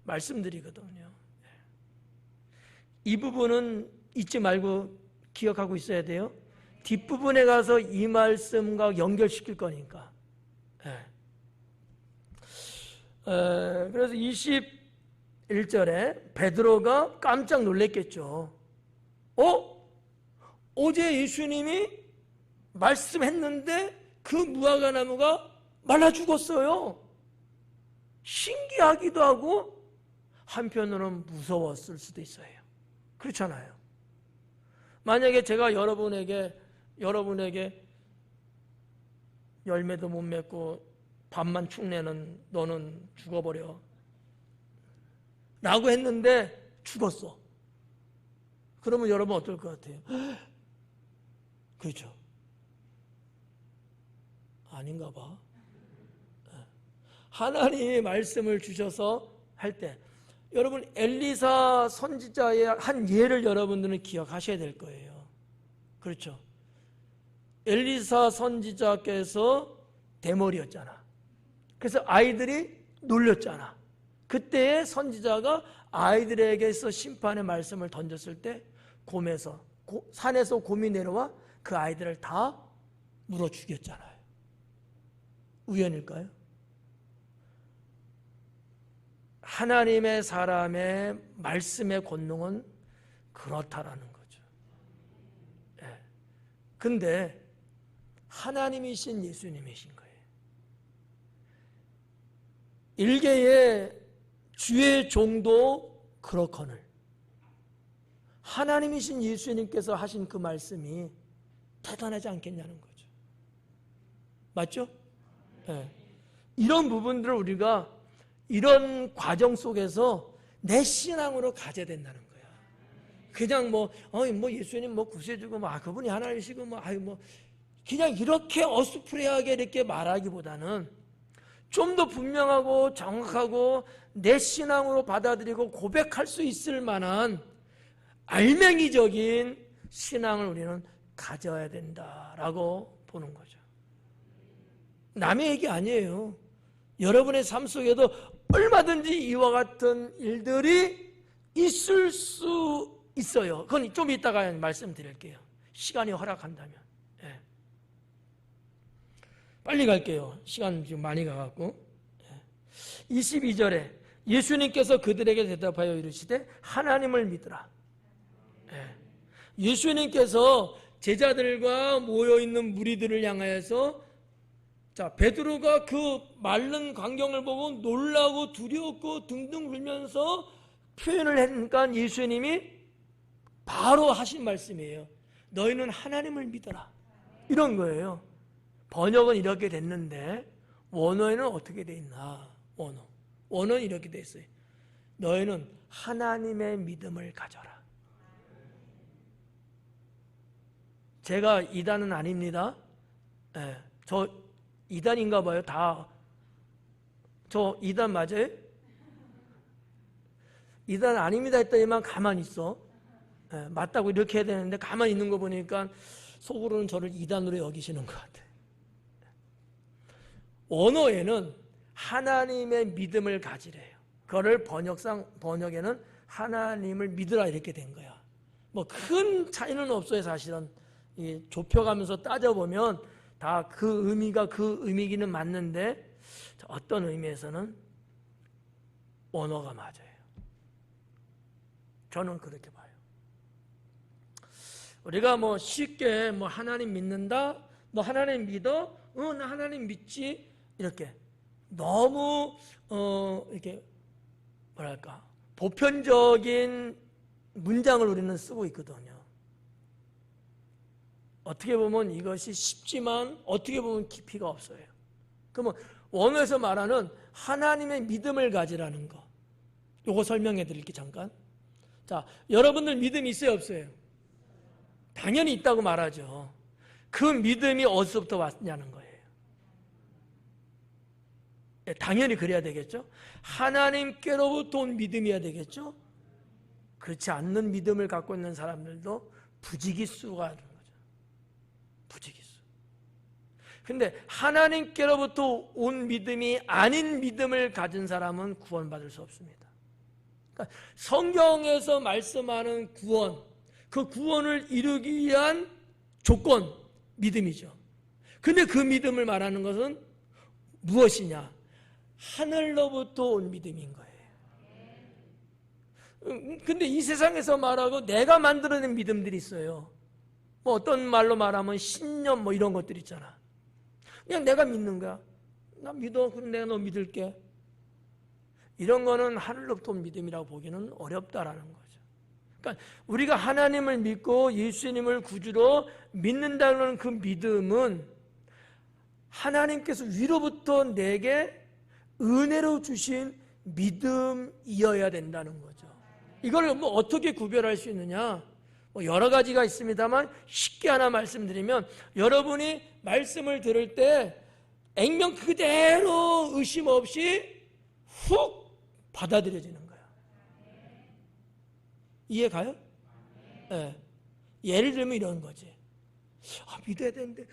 말씀들이거든요. 네. 이 부분은 잊지 말고 기억하고 있어야 돼요. 뒷부분에 가서 이 말씀과 연결시킬 거니까. 네. 그래서 21절에 베드로가 깜짝 놀랐겠죠. 어제 예수님이 말씀했는데 그 무화과 나무가 말라 죽었어요. 신기하기도 하고 한편으로는 무서웠을 수도 있어요. 그렇잖아요. 만약에 제가 여러분에게 열매도 못 맺고 밥만 축내는 너는 죽어버려 라고 했는데 죽었어. 그러면 여러분 어떨 것 같아요? 그렇죠? 아닌가 봐. 하나님이 말씀을 주셔서 할 때 여러분 엘리사 선지자의 한 예를 여러분들은 기억하셔야 될 거예요. 그렇죠? 엘리사 선지자께서 대머리였잖아. 그래서 아이들이 놀렸잖아. 그때의 선지자가 아이들에게서 심판의 말씀을 던졌을 때 산에서 곰이 내려와 그 아이들을 다 물어 죽였잖아요. 우연일까요? 하나님의 사람의 말씀의 권능은 그렇다라는 거죠. 예. 근데 하나님이신 예수님이신 거예요. 일개의 주의 종도 그렇거늘 하나님이신 예수님께서 하신 그 말씀이 대단하지 않겠냐는 거죠. 맞죠? 네. 이런 부분들을 우리가 이런 과정 속에서 내 신앙으로 가져야 된다는 거야. 그냥 예수님 구세주고 그분이 하나님이시고 그냥 이렇게 어스프레하게 이렇게 말하기보다는 좀 더 분명하고 정확하고 내 신앙으로 받아들이고 고백할 수 있을 만한 알맹이적인 신앙을 우리는 가져야 된다라고 보는 거죠. 남의 얘기 아니에요. 여러분의 삶 속에도 얼마든지 이와 같은 일들이 있을 수 있어요. 그건 좀 이따가 말씀드릴게요. 시간이 허락한다면. 예. 빨리 갈게요. 시간 지금 많이 가갖고. 22절에 예수님께서 그들에게 대답하여 이르시되 하나님을 믿으라. 예수님께서 제자들과 모여있는 무리들을 향하여서 베드로가 그 마른 광경을 보고 놀라고 두려웠고 등등 울면서 표현을 하니까 예수님이 바로 하신 말씀이에요. 너희는 하나님을 믿어라. 이런 거예요. 번역은 이렇게 됐는데 원어에는 어떻게 돼 있나? 원어는 이렇게 돼 있어요. 너희는 하나님의 믿음을 가져라. 제가 이단은 아닙니다. 저 이단인가 봐요. 저 이단 맞아요? 이단 아닙니다 했더니만 가만히 있어. 맞다고 이렇게 해야 되는데 가만히 있는 거 보니까 속으로는 저를 이단으로 여기시는 것 같아요. 원어에는 하나님의 믿음을 가지래요. 그거를 번역에는 하나님을 믿으라 이렇게 된 거야. 큰 차이는 없어요. 사실은 좁혀가면서 따져보면 다 그 의미가 그 의미기는 맞는데 어떤 의미에서는 원어가 맞아요. 저는 그렇게 봐요. 우리가 뭐 쉽게 뭐 하나님 믿는다, 너 하나님 믿어? 나 하나님 믿지. 이렇게 너무 이렇게 뭐랄까 보편적인 문장을 우리는 쓰고 있거든요. 어떻게 보면 이것이 쉽지만 어떻게 보면 깊이가 없어요. 그러면 원어에서 말하는 하나님의 믿음을 가지라는 거, 요거 설명해 드릴게요. 잠깐. 자, 여러분들 믿음이 있어요, 없어요? 당연히 있다고 말하죠. 그 믿음이 어디서부터 왔냐는 거예요. 당연히 그래야 되겠죠. 하나님께로부터 온 믿음이어야 되겠죠. 그렇지 않는 믿음을 갖고 있는 사람들도 부지기수가 하는 거죠. 부지기수. 근데 하나님께로부터 온 믿음이 아닌 믿음을 가진 사람은 구원받을 수 없습니다. 그러니까 성경에서 말씀하는 구원, 그 구원을 이루기 위한 조건, 믿음이죠. 근데 그 믿음을 말하는 것은 무엇이냐? 하늘로부터 온 믿음인 거예요. 근데 이 세상에서 말하고 내가 만들어낸 믿음들이 있어요. 뭐 어떤 말로 말하면 신념 뭐 이런 것들 있잖아. 그냥 내가 믿는 거야. 나 믿어. 그럼 내가 너 믿을게. 이런 거는 하늘로부터 온 믿음이라고 보기는 어렵다라는 거죠. 그러니까 우리가 하나님을 믿고 예수님을 구주로 믿는다는 그 믿음은 하나님께서 위로부터 내게 은혜로 주신 믿음이어야 된다는 거죠. 이걸 뭐 어떻게 구별할 수 있느냐? 뭐 여러 가지가 있습니다만 쉽게 하나 말씀드리면, 여러분이 말씀을 들을 때 액면 그대로 의심 없이 훅 받아들여지는 거예요. 이해 가요? 네. 예를 들면 이런 거지. 믿어야 되는데,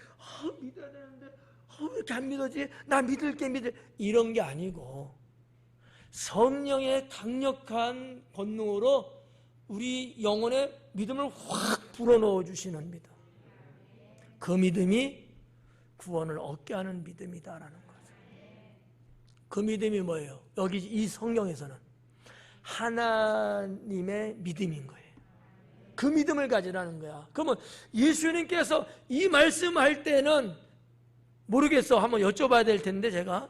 믿어야 되는데, 왜 이렇게 안 믿어지? 나 믿을게. 이런 게 아니고, 성령의 강력한 권능으로 우리 영혼에 믿음을 확 불어넣어 주시는 믿음. 그 믿음이 구원을 얻게 하는 믿음이다라는 거죠. 그 믿음이 뭐예요? 여기 이 성경에서는 하나님의 믿음인 거예요. 그 믿음을 가지라는 거야. 그러면 예수님께서 이 말씀할 때는 모르겠어. 한번 여쭤봐야 될 텐데, 제가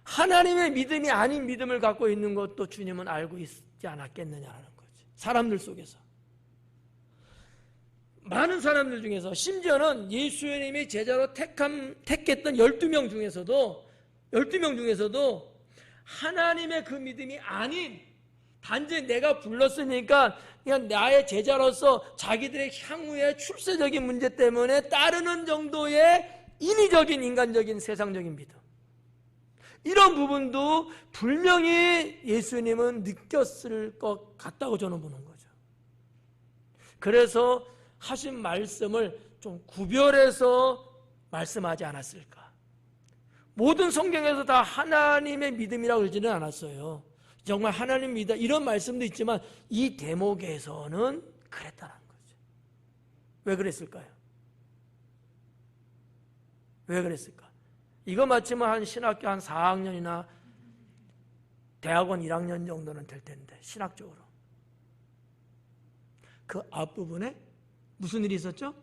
하나님의 믿음이 아닌 믿음을 갖고 있는 것도 주님은 알고 있지 않았겠느냐는 거지. 사람들 속에서, 많은 사람들 중에서, 심지어는 예수님이 제자로 택했던 12명 중에서도 하나님의 그 믿음이 아닌, 단지 내가 불렀으니까 그냥 나의 제자로서 자기들의 향후의 출세적인 문제 때문에 따르는 정도의 인위적인, 인간적인, 세상적인 믿음, 이런 부분도 분명히 예수님은 느꼈을 것 같다고 저는 보는 거죠. 그래서 하신 말씀을 좀 구별해서 말씀하지 않았을까. 모든 성경에서 다 하나님의 믿음이라고 그러지는 않았어요. 정말 하나님 믿다 이런 말씀도 있지만 이 대목에서는 그랬다는 거죠. 왜 그랬을까요? 왜 그랬을까? 이거 마치면 한 신학교 한 4학년이나 대학원 1학년 정도는 될 텐데, 신학적으로. 그 앞부분에 무슨 일이 있었죠?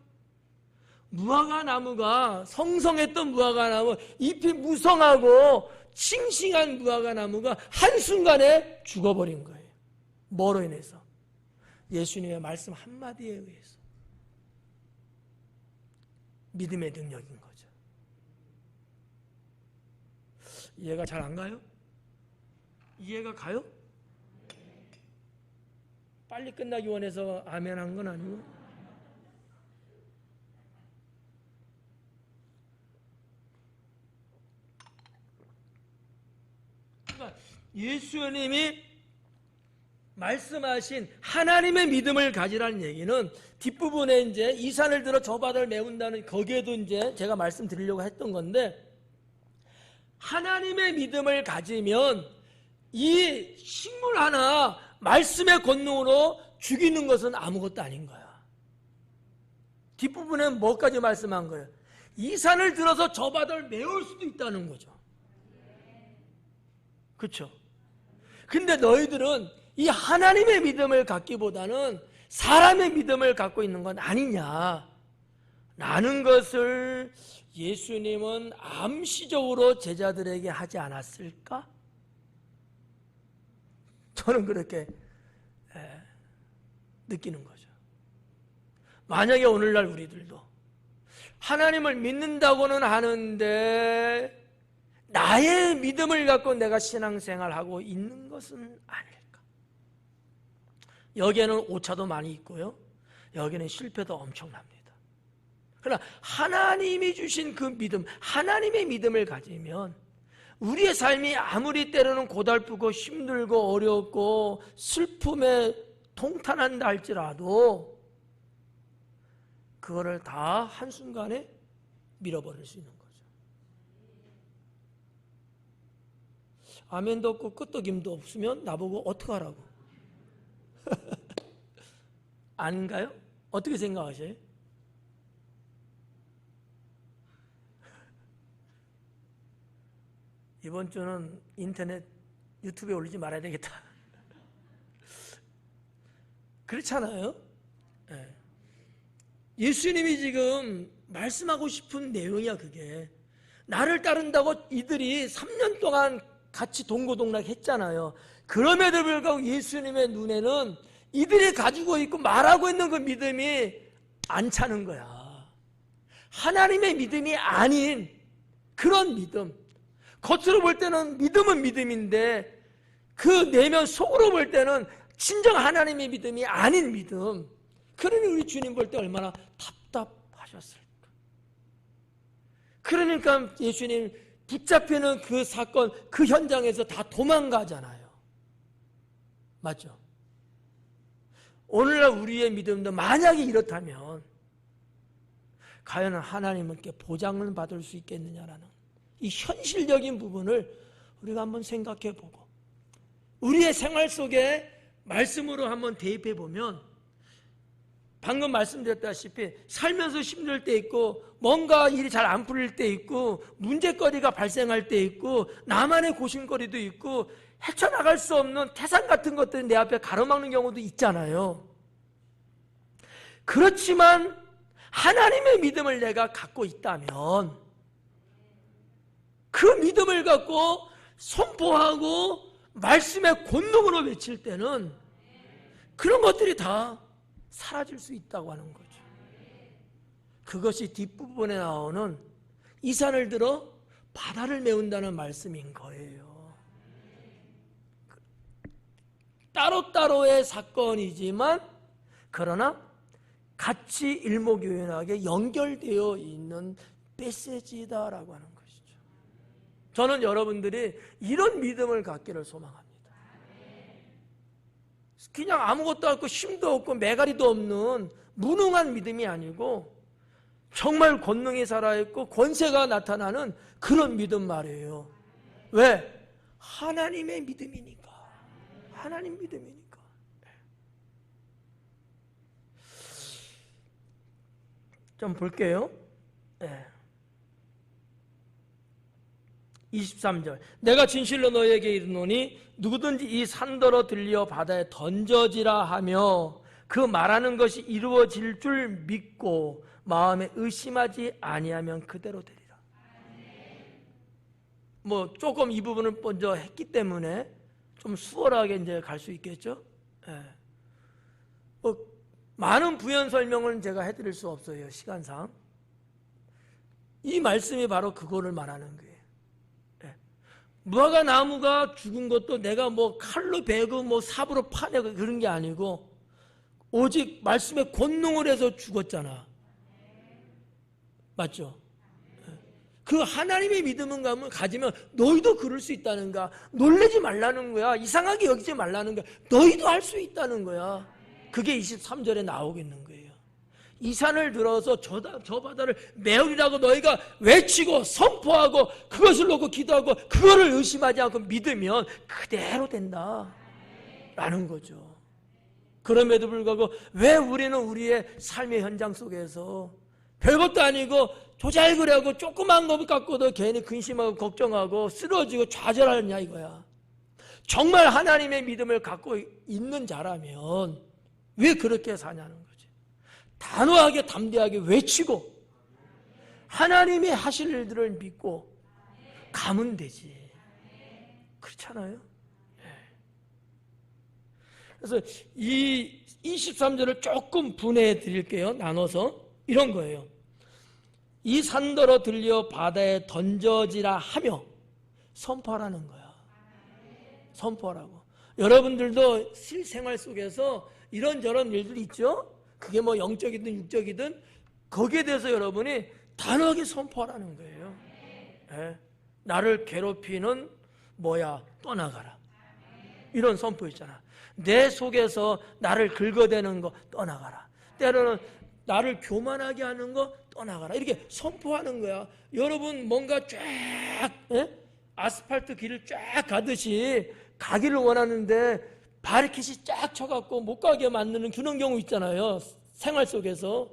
무화과나무가, 성성했던 무화과나무, 잎이 무성하고 싱싱한 무화과나무가 한순간에 죽어버린 거예요. 뭐로 인해서? 예수님의 말씀 한마디에 의해서. 믿음의 능력인 거죠. 이해가 잘 안 가요? 이해가 가요? 빨리 끝나기 원해서 아멘 한 건 아니고. 그러니까 예수님이 말씀하신 하나님의 믿음을 가지라는 얘기는 뒷부분에 이제 이 산을 들어 저 바다를 메운다는, 거기에도 이제 제가 말씀드리려고 했던 건데, 하나님의 믿음을 가지면 이 식물 하나 말씀의 권능으로 죽이는 것은 아무것도 아닌 거야. 뒷부분에 뭐까지 말씀한 거예요? 이 산을 들어서 저 바다를 메울 수도 있다는 거죠. 그렇죠? 근데 너희들은 이 하나님의 믿음을 갖기보다는 사람의 믿음을 갖고 있는 건 아니냐 라는 것을 예수님은 암시적으로 제자들에게 하지 않았을까? 저는 그렇게 느끼는 거죠. 만약에 오늘날 우리들도 하나님을 믿는다고는 하는데 나의 믿음을 갖고 내가 신앙생활하고 있는 것은 아닐까? 여기에는 오차도 많이 있고요, 여기는 실패도 엄청납니다. 그러나 하나님이 주신 그 믿음, 하나님의 믿음을 가지면 우리의 삶이 아무리 때로는 고달프고 힘들고 어렵고 슬픔에 통탄한다 할지라도 그거를 다 한순간에 밀어버릴 수 있는 거죠. 아멘도 없고 끄떡임도 없으면 나보고 어떡하라고 아닌가요? 어떻게 생각하세요? 이번 주는 인터넷 유튜브에 올리지 말아야 되겠다. 그렇잖아요. 네. 예수님이 지금 말씀하고 싶은 내용이야. 그게 나를 따른다고 이들이 3년 동안 같이 동고동락했잖아요. 그럼에도 불구하고 예수님의 눈에는 이들이 가지고 있고 말하고 있는 그 믿음이 안 차는 거야. 하나님의 믿음이 아닌 그런 믿음. 겉으로 볼 때는 믿음은 믿음인데 그 내면 속으로 볼 때는 진정 하나님의 믿음이 아닌 믿음. 그러니 우리 주님 볼 때 얼마나 답답하셨을까. 그러니까 예수님 붙잡히는 그 사건, 그 현장에서 다 도망가잖아요. 맞죠? 오늘날 우리의 믿음도 만약에 이렇다면 과연 하나님께 보장을 받을 수 있겠느냐라는 이 현실적인 부분을 우리가 한번 생각해 보고 우리의 생활 속에 말씀으로 한번 대입해 보면 방금 말씀드렸다시피 살면서 힘들 때 있고 뭔가 일이 잘 안 풀릴 때 있고 문제거리가 발생할 때 있고 나만의 고심거리도 있고 헤쳐나갈 수 없는 태산 같은 것들이 내 앞에 가로막는 경우도 있잖아요. 그렇지만 하나님의 믿음을 내가 갖고 있다면 그 믿음을 갖고 선포하고 말씀의 권능으로 외칠 때는 그런 것들이 다 사라질 수 있다고 하는 거죠. 그것이 뒷부분에 나오는 이 산을 들어 바다를 메운다는 말씀인 거예요. 따로따로의 사건이지만 그러나 같이 일목요연하게 연결되어 있는 메시지다라고 하는 것이죠. 저는 여러분들이 이런 믿음을 갖기를 소망합니다. 그냥 아무것도 없고 힘도 없고 매가리도 없는 무능한 믿음이 아니고 정말 권능이 살아있고 권세가 나타나는 그런 믿음 말이에요. 왜? 하나님의 믿음이니까. 하나님 믿음이니까. '좀 볼게요. 23절 내가 진실로 너희에게 이르노니 누구든지 이 산더러 들려 바다에 던져지라 하며 그 말하는 것이 이루어질 줄 믿고 마음에 의심하지 아니하면 그대로 되리라. 뭐 조금 이 부분을 먼저 했기 때문에 좀 수월하게 이제 갈 수 있겠죠. 뭐 많은 부연 설명을 제가 해드릴 수 없어요, 시간상. 이 말씀이 바로 그거를 말하는 거예요. 무화과 나무가 죽은 것도 내가 뭐 칼로 베고 뭐 삽으로 파내고 그런 게 아니고 오직 말씀의 권능을 해서 죽었잖아. 맞죠? 그 하나님의 믿음을 가지면 너희도 그럴 수 있다는 거야. 놀라지 말라는 거야. 이상하게 여기지 말라는 거야. 너희도 할 수 있다는 거야. 그게 23절에 나오고 있는 거예요. 이 산을 들어서 저 바다를 메우리라고 너희가 외치고 선포하고 그것을 놓고 기도하고 그거를 의심하지 않고 믿으면 그대로 된다 라는 거죠. 그럼에도 불구하고 왜 우리는 우리의 삶의 현장 속에서 별것도 아니고 조잘그레하고 조그만 것 갖고도 괜히 근심하고 걱정하고 쓰러지고 좌절하느냐 이거야. 정말 하나님의 믿음을 갖고 있는 자라면 왜 그렇게 사냐는 거지. 단호하게 담대하게 외치고 하나님이 하실 일들을 믿고 가면 되지. 그렇잖아요. 그래서 이 23절을 조금 분해해 드릴게요. 나눠서 이런 거예요. 이 산더러 들려 바다에 던져지라 하며 선포하라는 거야. 선포하라고. 여러분들도 실생활 속에서 이런저런 일들이 있죠. 그게 뭐 영적이든 육적이든 거기에 대해서 여러분이 단호하게 선포하라는 거예요. 네. 나를 괴롭히는 뭐야 떠나가라. 이런 선포 있잖아. 내 속에서 나를 긁어대는 거 떠나가라. 때로는 나를 교만하게 하는 거 떠나가라. 이렇게 선포하는 거야. 여러분 뭔가 쫙 아스팔트 길을 쫙 가듯이 가기를 원하는데 바리켓이 쫙 쳐갖고 못 가게 만드는 그런 경우 있잖아요. 생활 속에서.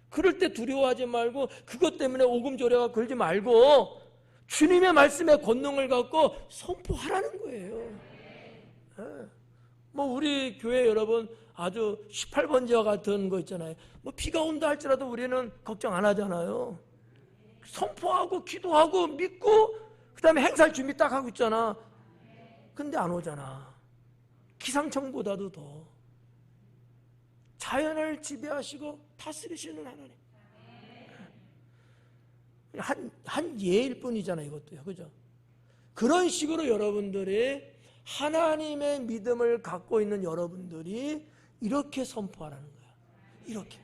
그럴 때 두려워하지 말고 그것 때문에 오금조려가 걸지 말고 주님의 말씀의 권능을 갖고 선포하라는 거예요. 뭐 우리 교회 여러분 아주 18번지와 같은 거 있잖아요. 뭐 비가 온다 할지라도 우리는 걱정 안 하잖아요. 선포하고 기도하고 믿고 그 다음에 행사할 준비 딱 하고 있잖아. 근데 안 오잖아. 기상청보다도 더 자연을 지배하시고 다스리시는 하나님. 한 예일 뿐이잖아 이것도요. 그죠? 그런 식으로 여러분들이 하나님의 믿음을 갖고 있는 여러분들이 이렇게 선포하라는 거야. 이렇게.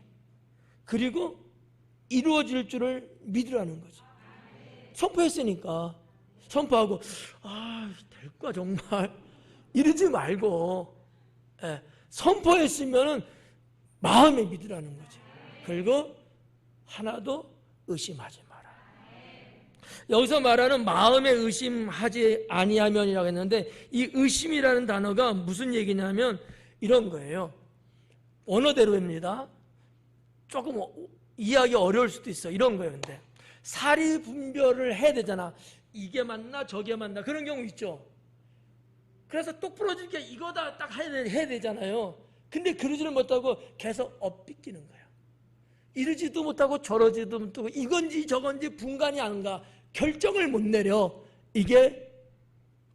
그리고 이루어질 줄을 믿으라는 거지. 선포했으니까 선포하고 될까 정말 이러지 말고 선포했으면 마음에 믿으라는 거지. 그리고 하나도 의심하지 마라. 여기서 말하는 마음에 의심하지 아니하면이라고 했는데 이 의심이라는 단어가 무슨 얘기냐면 이런 거예요. 원어대로입니다. 조금 이해하기 어려울 수도 있어. 이런 거예요. 근데 사리 분별을 해야 되잖아. 이게 맞나 저게 맞나 그런 경우 있죠. 그래서 똑 부러질 게 이거다 딱 해야 되잖아요. 근데 그러지를 못하고 계속 엇비끼는 거야. 이러지도 못하고 저러지도 못하고 이건지 저건지 분간이 안 가. 결정을 못 내려. 이게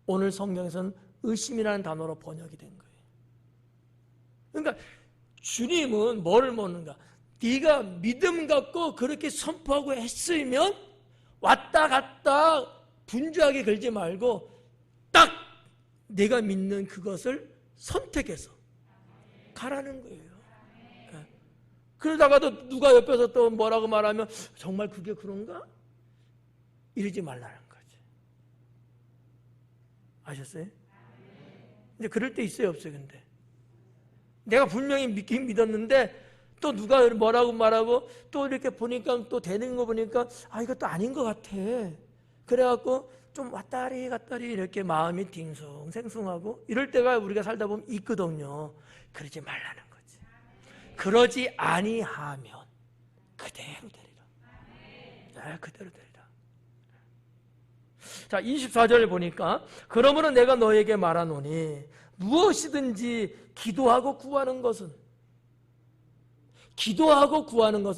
오늘 성경에서는 의심이라는 단어로 번역이 된 거예요. 그러니까 주님은 뭐를 먹는가? 네가 믿음 갖고 그렇게 선포하고 했으면 왔다 갔다 분주하게 걸지 말고 딱 내가 믿는 그것을 선택해서 가라는 거예요. 그러다가도 누가 옆에서 또 뭐라고 말하면 정말 그게 그런가? 이러지 말라는 거지. 아셨어요? 근데 그럴 때 있어요 없어요? 근데 내가 분명히 믿긴 믿었는데 또 누가 뭐라고 말하고 또 이렇게 보니까 또 되는 거 보니까 이것도 아닌 것 같아. 그래갖고 좀 왔다리 갔다리 이렇게 마음이 딩숭생숭하고 이럴 때가 우리가 살다 보면 있거든요. 그러지 말라는 거지. 그러지 아니하면 그대로 되리라. 그대로 되리라. 자, 24절 보니까 그러므로 내가 너에게 말하노니 무엇이든지 기도하고 구하는 것은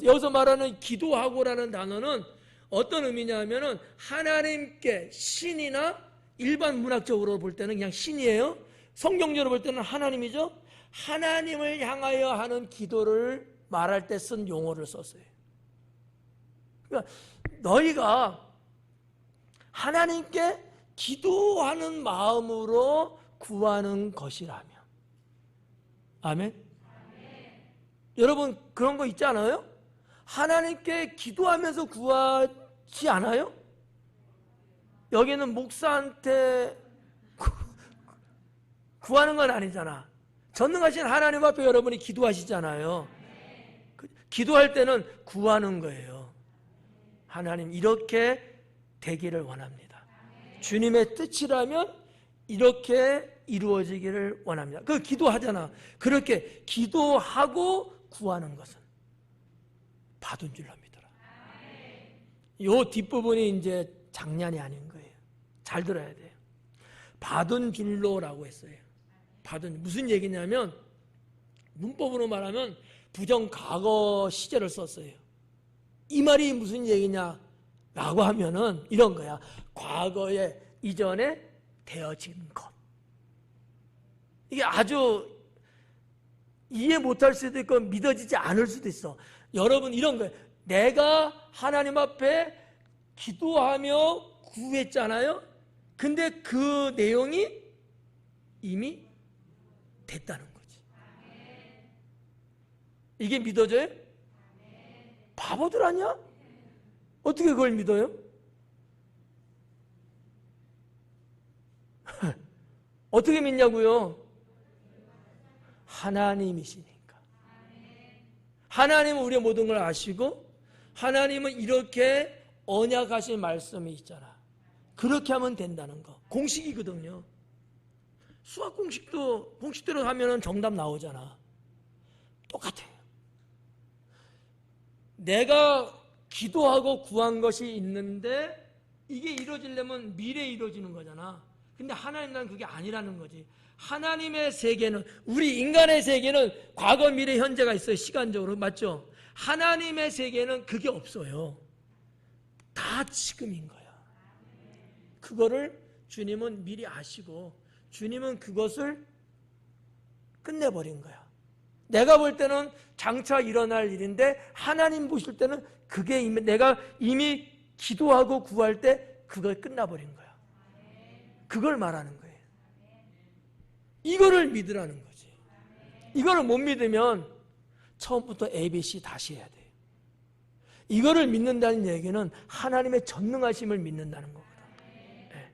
여기서 말하는 기도하고라는 단어는 어떤 의미냐면은 하나님께 신이나 일반 문학적으로 볼 때는 그냥 신이에요. 성경적으로 볼 때는 하나님이죠. 하나님을 향하여 하는 기도를 말할 때 쓴 용어를 썼어요. 그러니까 너희가 하나님께 기도하는 마음으로 구하는 것이라면 아멘? 여러분 그런 거 있지 않아요? 하나님께 기도하면서 구하지 않아요? 여기는 목사한테 구하는 건 아니잖아. 전능하신 하나님 앞에 여러분이 기도하시잖아요. 기도할 때는 구하는 거예요. 하나님 이렇게 되기를 원합니다. 주님의 뜻이라면 이렇게 이루어지기를 원합니다. 그 기도하잖아. 그렇게 기도하고 구하는 것은 받은 줄로 믿어라. 요 뒷부분이 이제 장난이 아닌 거예요. 잘 들어야 돼요. 받은 줄로라고 했어요. 무슨 얘기냐면 문법으로 말하면 부정과거 시제를 썼어요. 이 말이 무슨 얘기냐 라고 하면은 이런 거야. 과거에 이전에 되어진 것. 이게 아주 이해 못할 수도 있고 믿어지지 않을 수도 있어. 여러분 이런 거예요. 내가 하나님 앞에 기도하며 구했잖아요. 근데 그 내용이 이미 됐다는 거지. 이게 믿어져요? 바보들 아니야? 어떻게 그걸 믿어요? 어떻게 믿냐고요? 하나님이시니까. 하나님은 우리의 모든 걸 아시고 하나님은 이렇게 언약하신 말씀이 있잖아. 그렇게 하면 된다는 거. 공식이거든요. 수학 공식도 공식대로 하면 정답 나오잖아. 똑같아요. 내가 기도하고 구한 것이 있는데 이게 이루어지려면 미래에 이루어지는 거잖아. 근데 하나님 나라는 그게 아니라는 거지. 하나님의 세계는, 우리 인간의 세계는 과거, 미래, 현재가 있어요. 시간적으로. 맞죠? 하나님의 세계는 그게 없어요. 다 지금인 거야. 그거를 주님은 미리 아시고 주님은 그것을 끝내버린 거야. 내가 볼 때는 장차 일어날 일인데 하나님 보실 때는 그게 내가 이미 기도하고 구할 때 그걸 끝나버린 거야. 그걸 말하는 거예요. 이거를 믿으라는 거지. 이거를 못 믿으면 처음부터 ABC 다시 해야 돼요. 이거를 믿는다는 얘기는 하나님의 전능하심을 믿는다는 거거든. 네.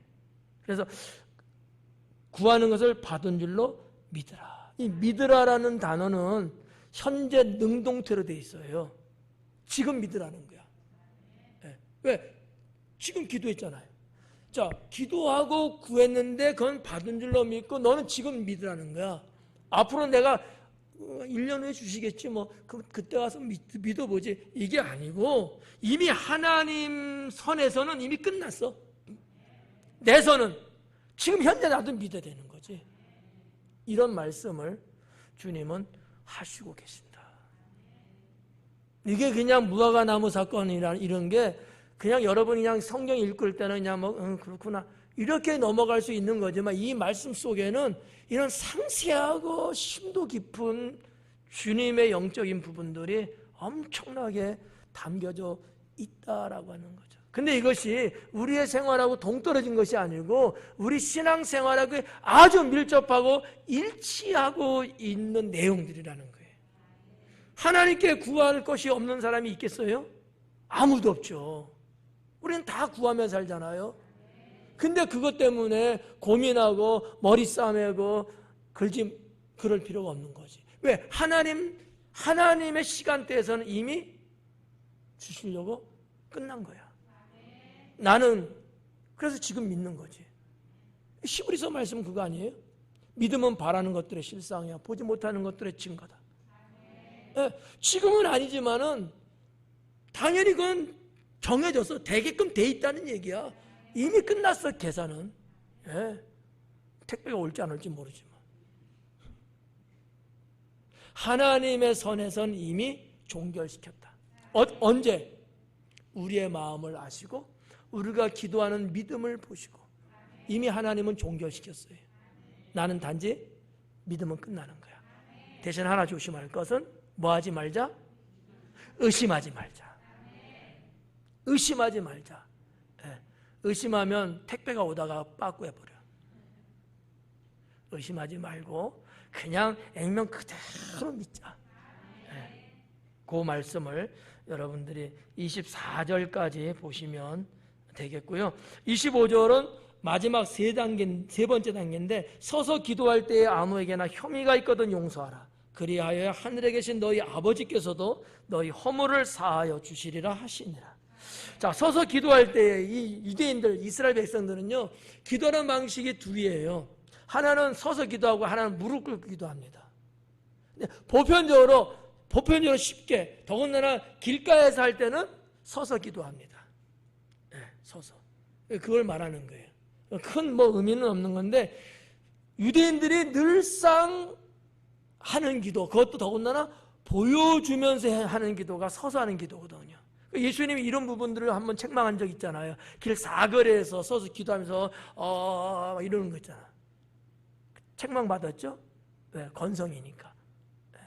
그래서 구하는 것을 받은 줄로 믿으라. 이 믿으라라는 단어는 현재 능동태로 돼 있어요. 지금 믿으라는 거야. 네. 왜? 지금 기도했잖아요. 자, 기도하고 구했는데 그건 받은 줄로 믿고 너는 지금 믿으라는 거야. 앞으로 내가 1년 후에 주시겠지 뭐 그때 와서 믿어보지. 이게 아니고 이미 하나님 선에서는 이미 끝났어. 내 선은 지금 현재 나도 믿어야 되는 거지. 이런 말씀을 주님은 하시고 계신다. 이게 그냥 무화과나무 사건이라 이런 게 그냥 여러분이 그냥 성경 읽을 때는 그냥 뭐 그렇구나 이렇게 넘어갈 수 있는 거지만 이 말씀 속에는 이런 상세하고 심도 깊은 주님의 영적인 부분들이 엄청나게 담겨져 있다라고 하는 거죠. 근데 이것이 우리의 생활하고 동떨어진 것이 아니고 우리 신앙생활하고 아주 밀접하고 일치하고 있는 내용들이라는 거예요. 하나님께 구할 것이 없는 사람이 있겠어요? 아무도 없죠. 우리는 다 구하며 살잖아요. 근데 그것 때문에 고민하고 머리 싸매고 그럴 필요가 없는 거지. 왜? 하나님의 시간대에서는 이미 주시려고 끝난 거야. 나는 그래서 지금 믿는 거지. 히브리서 말씀 그거 아니에요? 믿음은 바라는 것들의 실상이야. 보지 못하는 것들의 증거다. 네, 지금은 아니지만은 당연히 그건 정해져서 되게끔 돼 있다는 얘기야. 이미 끝났어 계산은. 예. 택배가 올지 안 올지 모르지만 하나님의 선에선 이미 종결시켰다. 언제? 우리의 마음을 아시고 우리가 기도하는 믿음을 보시고 이미 하나님은 종결시켰어요. 나는 단지 믿으면 끝나는 거야. 대신 하나 조심할 것은 뭐 하지 말자? 의심하지 말자. 의심하지 말자. 예. 의심하면 택배가 오다가 빠꾸해버려. 의심하지 말고 그냥 액면 그대로 믿자. 예. 그 말씀을 여러분들이 24절까지 보시면 되겠고요. 25절은 마지막 세 번째 단계인데 서서 기도할 때에 아무에게나 혐의가 있거든 용서하라. 그리하여 하늘에 계신 너희 아버지께서도 너희 허물을 사하여 주시리라 하시니라. 자, 서서 기도할 때 이 유대인들, 이스라엘 백성들은요, 기도하는 방식이 둘이에요. 하나는 서서 기도하고 하나는 무릎 꿇고 기도합니다. 보편적으로 쉽게, 더군다나 길가에서 할 때는 서서 기도합니다. 네, 서서. 그걸 말하는 거예요. 큰 의미는 없는 건데, 유대인들이 늘상 하는 기도, 그것도 더군다나 보여주면서 하는 기도가 서서 하는 기도거든요. 예수님이 이런 부분들을 한번 책망한 적 있잖아요. 길 사거리에서 서서 기도하면서 이러는 거 있잖아. 책망 받았죠? 네, 건성이니까. 네,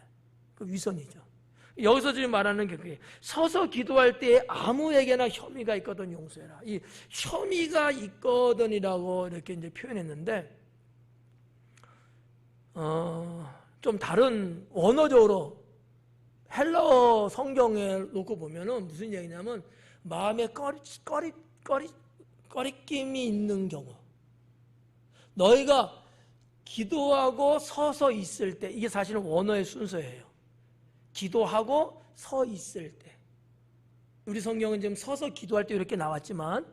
그 위선이죠. 여기서 지금 말하는 게 그게 서서 기도할 때 아무에게나 혐의가 있거든 용서해라. 이 혐의가 있거든이라고 이렇게 이제 표현했는데 좀 다른 원어적으로 헬라어 성경에 놓고 보면은 무슨 얘기냐면 마음에 꺼리낌이 있는 경우, 너희가 기도하고 서서 있을 때, 이게 사실은 원어의 순서예요. 기도하고 서 있을 때, 우리 성경은 지금 서서 기도할 때 이렇게 나왔지만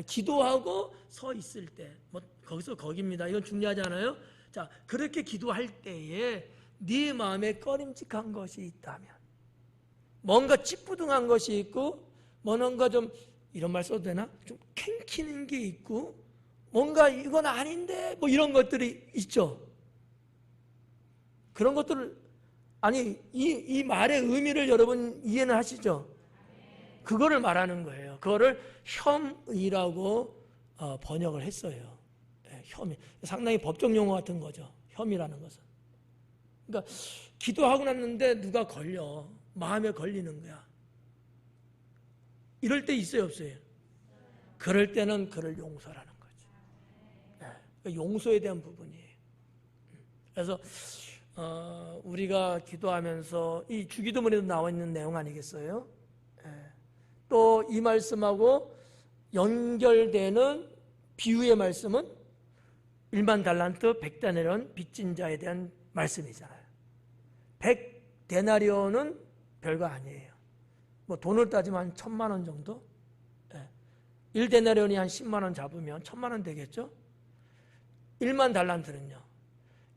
기도하고 서 있을 때, 뭐 거기서 거기입니다. 이건 중요하지 않아요? 자, 그렇게 기도할 때에 네 마음에 꺼림칙한 것이 있다면, 뭔가 찌뿌둥한 것이 있고, 뭔가 좀 이런 말 써도 되나? 좀 캥키는 게 있고, 뭔가 이건 아닌데 뭐 이런 것들이 있죠. 그런 것들을 아니 이 말의 의미를 여러분 이해는 하시죠? 그거를 말하는 거예요. 그거를 혐의라고 번역을 했어요. 혐의. 상당히 법적 용어 같은 거죠. 혐의라는 것은. 그러니까 기도하고 났는데 누가 걸려. 마음에 걸리는 거야. 이럴 때 있어요, 없어요? 그럴 때는 그를 용서라는 거죠. 그러니까 용서에 대한 부분이에요. 그래서 우리가 기도하면서 이 주기도문에도 나와 있는 내용 아니겠어요? 또 이 말씀하고 연결되는 비유의 말씀은 1만 달란트 100데나리온 빚진 자에 대한 말씀이잖아요. 100데나리온은 별거 아니에요. 뭐 돈을 따지면 한 1,000만 원 정도? 1데나리온이 한 10만 원 잡으면 1,000만 원 되겠죠? 1만 달란트는요.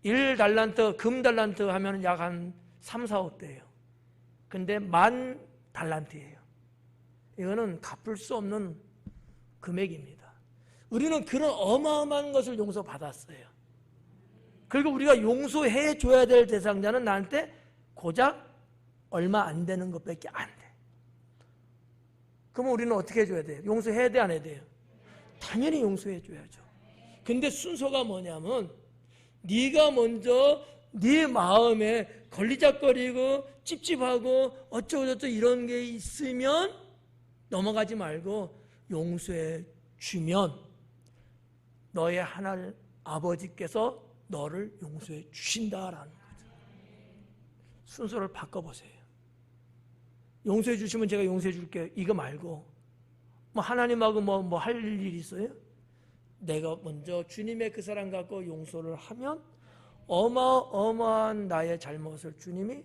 1달란트, 금 달란트 하면 약 한 3, 4억 대예요. 근데 10,000달란트예요. 이거는 갚을 수 없는 금액입니다. 우리는 그런 어마어마한 것을 용서받았어요. 그리고 우리가 용서해 줘야 될 대상자는 나한테 고작 얼마 안 되는 것밖에 안 돼. 그러면 우리는 어떻게 해줘야 돼요? 용서해야 돼, 안 해야 돼요? 당연히 용서해 줘야죠. 근데 순서가 뭐냐면 네가 먼저 네 마음에 걸리적거리고 찝찝하고 어쩌고저쩌고 이런 게 있으면 넘어가지 말고 용서해 주면 너의 하나님 아버지께서 너를 용서해 주신다라는 거죠. 순서를 바꿔보세요. 용서해 주시면 제가 용서해 줄게요. 이거 말고 뭐 하나님하고 뭐 할 일이 있어요? 내가 먼저 주님의 그 사랑 갖고 용서를 하면 어마어마한 나의 잘못을 주님이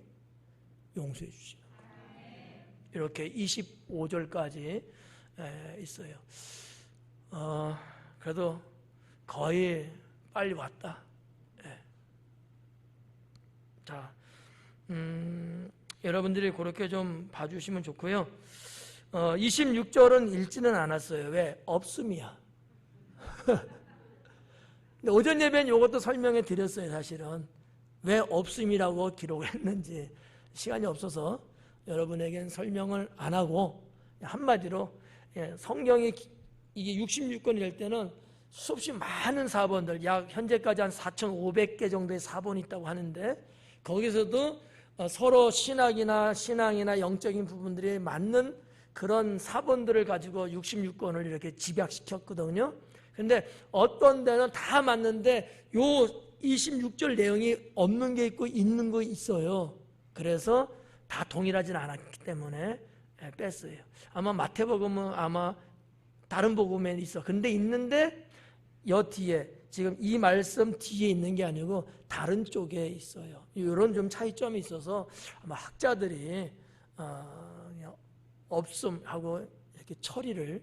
용서해 주시는 거예요. 이렇게 25절까지 있어요. 그래도 거의 빨리 왔다. 자, 여러분들이 그렇게 좀 봐주시면 좋고요. 26절은 읽지는 않았어요. 왜? 없음이야. 근데 오전 예배는 이것도 설명해 드렸어요. 사실은 왜 없음이라고 기록했는지 시간이 없어서 여러분에겐 설명을 안 하고 한마디로 성경이 이게 66권이 될 때는 수없이 많은 사본들, 약 현재까지 한 4,500개 정도의 사본이 있다고 하는데 거기서도 서로 신앙이나 영적인 부분들이 맞는 그런 사본들을 가지고 66권을 이렇게 집약시켰거든요. 근데 어떤 데는 다 맞는데 요 26절 내용이 없는 게 있고 있는 거 있어요. 그래서 다 동일하진 않았기 때문에 뺐어요. 아마 마태복음은 아마 다른 복음에 있어. 근데 있는데 여 뒤에 지금 이 말씀 뒤에 있는 게 아니고 다른 쪽에 있어요. 이런 좀 차이점이 있어서 아마 학자들이 그냥 없음하고 이렇게 처리를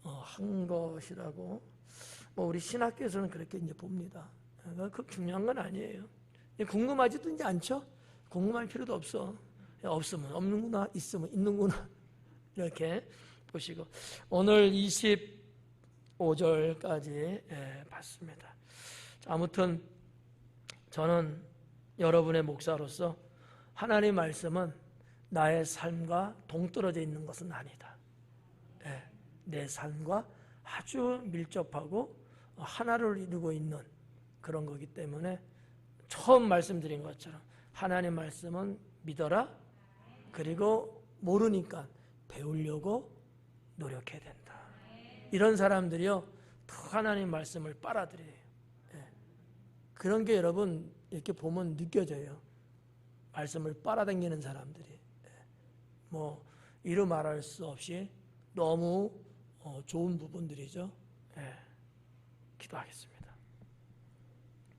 한 것이라고 뭐 우리 신학교에서는 그렇게 이제 봅니다. 그 중요한 건 아니에요. 궁금하지도 이제 않죠? 궁금할 필요도 없어. 없으면 없는구나, 있으면 있는구나 이렇게 보시고 오늘 25절까지 봤습니다. 자, 아무튼 저는 여러분의 목사로서 하나님의 말씀은 나의 삶과 동떨어져 있는 것은 아니다. 예, 내 삶과 아주 밀접하고 하나를 이루고 있는 그런 거기 때문에 처음 말씀드린 것처럼 하나님의 말씀은 믿어라. 그리고 모르니까 배우려고 노력해야 된다. 이런 사람들이요 더 하나님 말씀을 빨아들여요. 예. 그런 게 여러분 이렇게 보면 느껴져요. 말씀을 빨아당기는 사람들이. 예. 뭐 이루 말할 수 없이 너무 좋은 부분들이죠. 예. 기도하겠습니다.